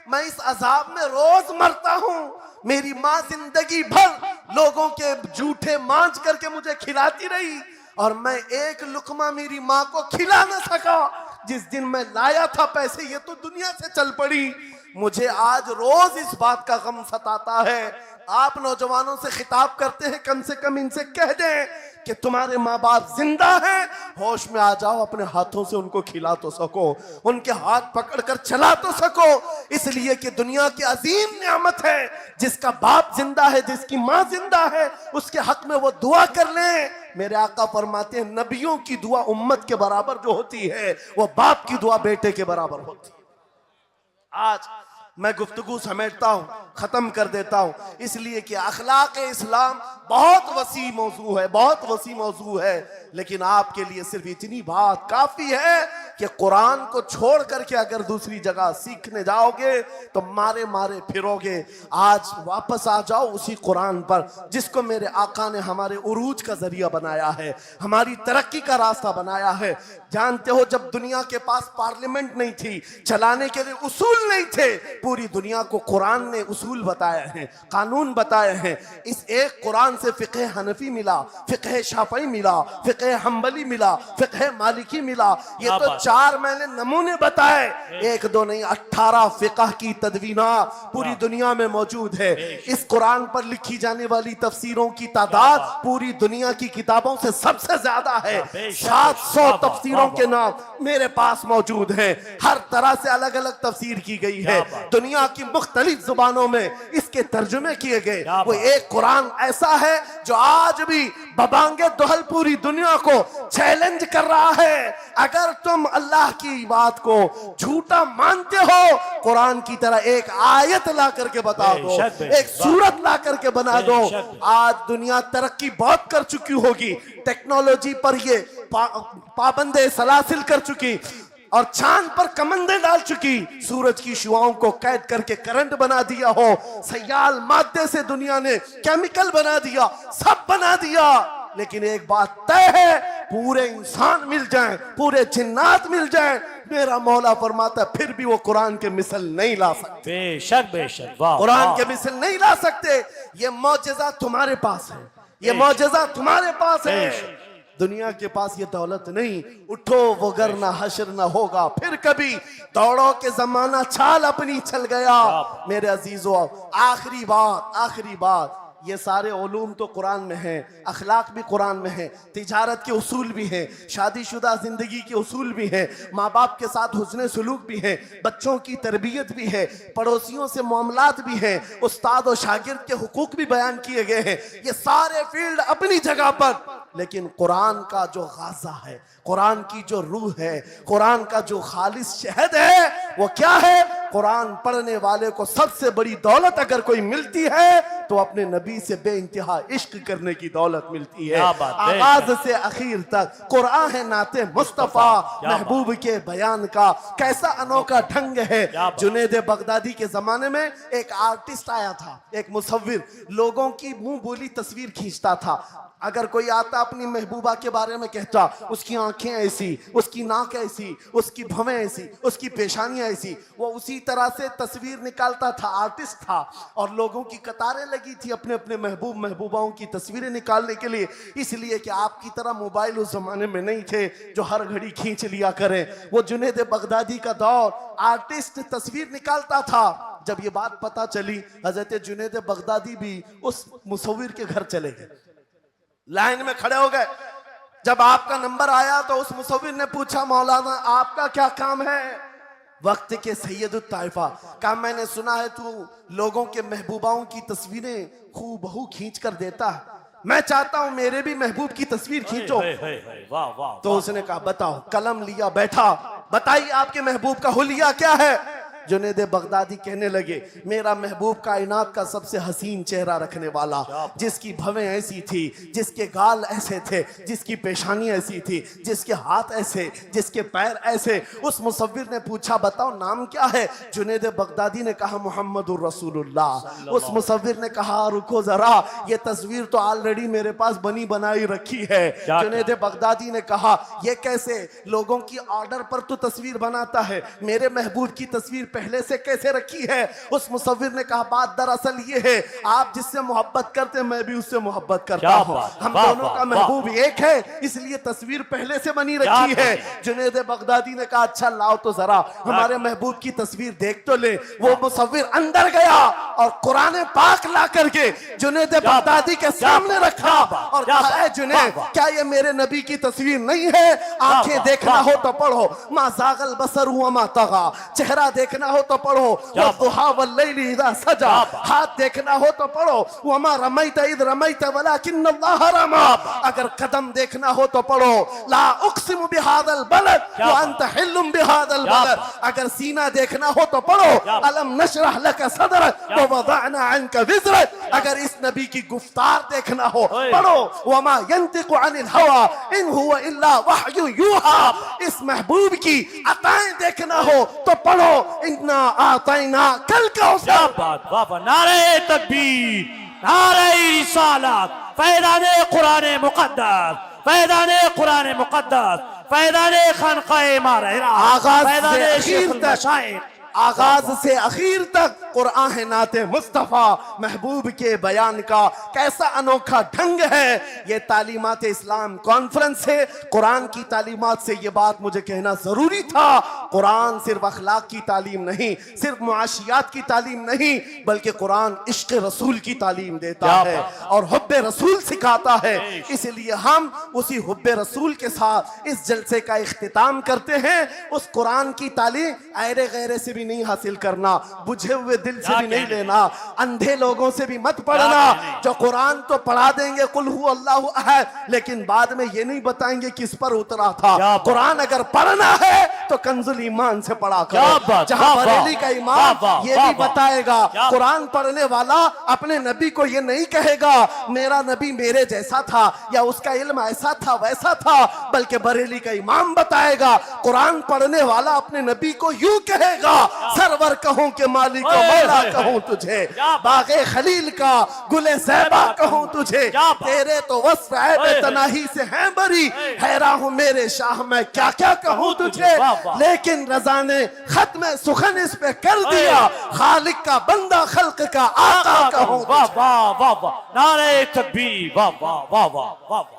Speaker 1: मैं इस अजाब में रोज मरता हूँ। मेरी माँ जिंदगी भर लोगों के जूठे मांझ करके मुझे खिलाती रही और मैं एक लुकमा मेरी माँ को खिला न सका। जिस दिन मैं लाया था पैसे, ये तो दुनिया से चल पड़ी। मुझे आज रोज इस बात का गम सताता है। आप नौजवानों से खिताब करते हैं, कम से कम इनसे कह दें कि तुम्हारे माँ बाप जिंदा हैं, होश में आ जाओ, अपने हाथों से उनको खिला तो सको, उनके हाथ पकड़कर चला तो सको, इसलिए कि दुनिया की अजीम नियामत है। जिसका बाप जिंदा है, जिसकी माँ जिंदा है, उसके हक में वो दुआ कर लें। मेरे आका फरमाते हैं नबियों की दुआ उम्मत के बराबर जो होती है, वो बाप की दुआ बेटे के बराबर होती है। आज मैं गुफ्तगू समेटता हूँ, खत्म कर देता हूँ, इसलिए कि अखलाक इस्लाम बहुत वसी मौजू है, बहुत वसी मौजू है। लेकिन आपके लिए सिर्फ इतनी बात काफी है कि कुरान को छोड़ करके अगर दूसरी जगह सीखने जाओगे तो मारे मारे फिरोगे। आज वापस आ जाओ उसी कुरान पर जिसको मेरे आका ने हमारे उरूज का जरिया बनाया है, हमारी तरक्की का रास्ता बनाया है। जानते हो जब दुनिया के पास पार्लियामेंट नहीं थी, चलाने के लिए उसूल नहीं थे, पूरी दुनिया को कुरान ने उसूल बताए हैं, कानून बताए हैं। इस एक कुरान से फिक़ह हनफी मिला, फिक़ह शाफ़ई मिला, फिक़ह हम्बली मिला, फिक़ह मालिकी मिला। ये तो 4 मैंने नमूने बताए, 1 2 नहीं 18 फिक़ह की तदवीना पूरी दुनिया में मौजूद है। इस कुरान पर लिखी जाने वाली तफसीरों की तादाद पूरी दुनिया की किताबों से सबसे ज्यादा है। 700 तफसीरों के नाम मेरे पास मौजूद हैं। हर तरह से अलग अलग तफसीर की गई है, दुनिया की मुख्तलिफ जुबानों में इसके तर्जुमे किए गए। वो एक कुरान ऐसा है जो आज भी बबांगे दुहल पूरी दुनिया को चैलेंज कर रहा है। अगर तुम अल्लाह की बात को झूठा मानते हो, कुरान की तरह एक आयत ला करके बता दो, एक सूरत ला करके बना दो। आज दुनिया तरक्की बहुत कर चुकी होगी, टेक्नोलॉजी पर ये पाबंदे सलासिल कर चुकी और चांद पर कमंदे डाल चुकी, सूरज की शुआओं को कैद करके करंट बना दिया हो, सयाल मादे से दुनिया ने केमिकल बना दिया, सब बना दिया। लेकिन एक बात तय है, पूरे इंसान मिल जाएं, पूरे जिन्नात मिल जाएं, मेरा मौला फरमाता है फिर भी वो कुरान के मिसल नहीं ला सकते।
Speaker 2: बेशक बेशक, वाह,
Speaker 1: कुरान के मिसल नहीं ला सकते। ये मौजज़ा तुम्हारे पास है, ये मौजज़ा तुम्हारे पास है। दुनिया के पास ये दौलत नहीं। उठो वगरना हश्र न होगा फिर कभी, दौड़ो के जमाना चाल अपनी चल गया। मेरे अजीजों, आखिरी बात, ये सारे उलूम तो कुरान में हैं, अखलाक भी कुरान में है, तिजारत के उसूल भी हैं, शादीशुदा जिंदगी के उसूल भी हैं, माँ बाप के साथ हुस्न सलूक भी है, बच्चों की तरबियत भी है, पड़ोसियों से मामलात भी हैं, उस्ताद और शागिर्द के हुकूक भी बयान किए गए हैं। ये सारे फील्ड अपनी जगह पर, लेकिन कुरान का जो गाजा है, कुरान की जो रूह है, कुरान का जो खालिस शहद है, वो क्या है? कुरान पढ़ने वाले को सबसे बड़ी दौलत अगर कोई मिलती है तो अपने नबी से बेइंतहा इश्क करने की दौलत मिलती है। आगाज से आखिर तक कुरान है नाते मुस्तफा, महबूब के बयान का कैसा अनोखा ढंग है। जुनैद बगदादी के जमाने में एक आर्टिस्ट आया था, एक मुसव्विर, लोगों की मुंह बोली तस्वीर खींचता था। अगर कोई आता अपनी महबूबा के बारे में कहता, उसकी आंखें ऐसी, उसकी नाक ऐसी, उसकी भवें ऐसी, उसकी पेशानियां ऐसी, वो उसी तरह से तस्वीर निकालता था, आर्टिस्ट था। और लोगों की कतारें लगी थी अपने अपने महबूब महबूबाओं की तस्वीरें निकालने के लिए, इसलिए कि आपकी तरह मोबाइल उस जमाने में नहीं थे जो हर घड़ी खींच लिया करें। वो जुनैद बगदादी का दौर, आर्टिस्ट तस्वीर निकालता था। जब ये बात पता चली, हजरत जुनैद बगदादी भी उस मुसव्विर के घर चले गए, लाइन में खड़े हो गए। जब आपका नंबर आया तो उस मुसव्विर ने पूछा, मौलाना आपका क्या काम है? वक्त के सैयद ताइफा कहा, मैंने सुना है तू लोगों के महबूबाओं की तस्वीरें खूबहू खींच कर देता है, मैं चाहता हूं मेरे भी महबूब की तस्वीर खींचो।
Speaker 2: वाह वाह।
Speaker 1: तो उसने कहा, बताओ। कलम लिया, बैठा, बताइए आपके महबूब का हुलिया क्या है? जुनैद बगदादी कहने लगे, मेरा महबूब कायनात का सबसे हसीन चेहरा रखने वाला, जिसकी भवें ऐसी थी, जिसके गाल ऐसे थे, जिसकी पेशानी ऐसी थी, जिसके हाथ ऐसे, जिसके पैर ऐसे। उस मुसव्विर ने पूछा, बताओ नाम क्या है? जुनैद बगदादी ने कहा, मुहम्मदुर रसूलुल्लाह। उस मुसव्विर ने कहा, रुको जरा, ये तस्वीर तो ऑलरेडी मेरे पास बनी बनाई रखी है। जुनैद बगदादी ने कहा, ये कैसे? लोगों की ऑर्डर पर तू तस्वीर बनाता है, मेरे महबूब की तस्वीर पहले से कैसे रखी है? उस मुसव्विर ने कहा, बात दरअसल ये है, आप जिससे मोहब्बत करते हैं मैं भी उससे मोहब्बत करता हूं, हम दोनों का महबूब एक है, इसलिए तस्वीर पहले से बनी रखी है। जुनैद बगदादी ने कहा, अच्छा लाओ तो जरा हमारे महबूब की तस्वीर देख तो ले। वो मुसव्विर अंदर गया और कुरान पाक ला करके जुनैद बगदादी के सामने रखा और कहा, जुनैद क्या ये मेरे नबी की तस्वीर नहीं है? आंखें देखना हो तो पढ़ो, मा ज़ागल बसर हुआ मा तगा, चेहरा देखना हो तो पढ़ो, वद्दुहा वल्लैलि इज़ा सजा, हाथ देखना हो तो पढ़ो, वमा रमैत इज़ रमैत वलाकिन्नल्लाह रमा, अगर कदम देखना हो तो पढ़ो, ला उक़सिमु बिहादल बलद व अंत हिल्लुम बिहादल बलद, अगर सीना देखना हो तो पढ़ो, अलम नशरह लका सदरक व वदअना अन्का विज़रक, अगर इस नबी की गुफ्तार देखना हो पढ़ो, वमा यंतिकु अनिल हवा इन हुवा इल्ला वहयु यूहा, इस महबूब की अताएं देखना हो तो पढ़ो, इन्ना आतैना कल कौसर।
Speaker 2: नारे तकबीर, नारे रिसालत, फैज़ाने कुरान मुक़द्दस, फैज़ाने कुरान मुक़द्दस, फैज़ाने खानक़ाह माहिरा, आगाज से आखिर तक कुरान है नाते मुस्तफ़ा, महबूब के बयान का कैसा अनोखा ढंग है। ये तालीमात इस्लाम कॉन्फ्रेंस है, कुरान की तालीमात से ये बात मुझे कहना जरूरी था। कुरान सिर्फ अखलाक की तालीम नहीं, सिर्फ मुआशियात की तालीम नहीं, बल्कि कुरान इश्क रसूल की तालीम देता है और हुब्बे रसूल सिखाता है। इसलिए हम उसी हुब्बे रसूल के साथ इस जलसे का इख्तिताम करते हैं। उस कुरान की तालीम ऐरे गैरे से भी नहीं हासिल करना, बुझे हुए दिल से भी नहीं लेना, अंधे लोगों से भी मत पढ़ना जो कुरान तो पढ़ा देंगे कुल हु अल्लाहु अहद, लेकिन बाद में ये नहीं बताएंगे किस पर उतरा था। कुरान अगर पढ़ना है तो कंजुल ईमान से पढ़ा करो, जहां बरेली का इमाम ये भी बताएगा, कुरान पढ़ने वाला अपने नबी को ये नहीं कहेगा मेरा नबी मेरे जैसा था या उसका इल्म ऐसा था वैसा था, बल्कि बरेली का इमाम बताएगा कुरान पढ़ने वाला अपने नबी को यूं कहेगा, सरवर कहूं के मालिक को मौला कहूं तुझे, बागे खलील का गुले ज़ैबा कहूं तुझे, तेरे तो वस्फ ऐब तनाही से हैं बरी, हैरान हूं मेरे शाह मैं क्या क्या कहूं तुझे, लेकिन रज़ा ने खत्म सुखन इस पे कर दिया, खालिक का बंदा खल्क का आका कहूं। वाह वाह वाह वाह, नारे तकबीर, वाह वाह वाह वाह वाह।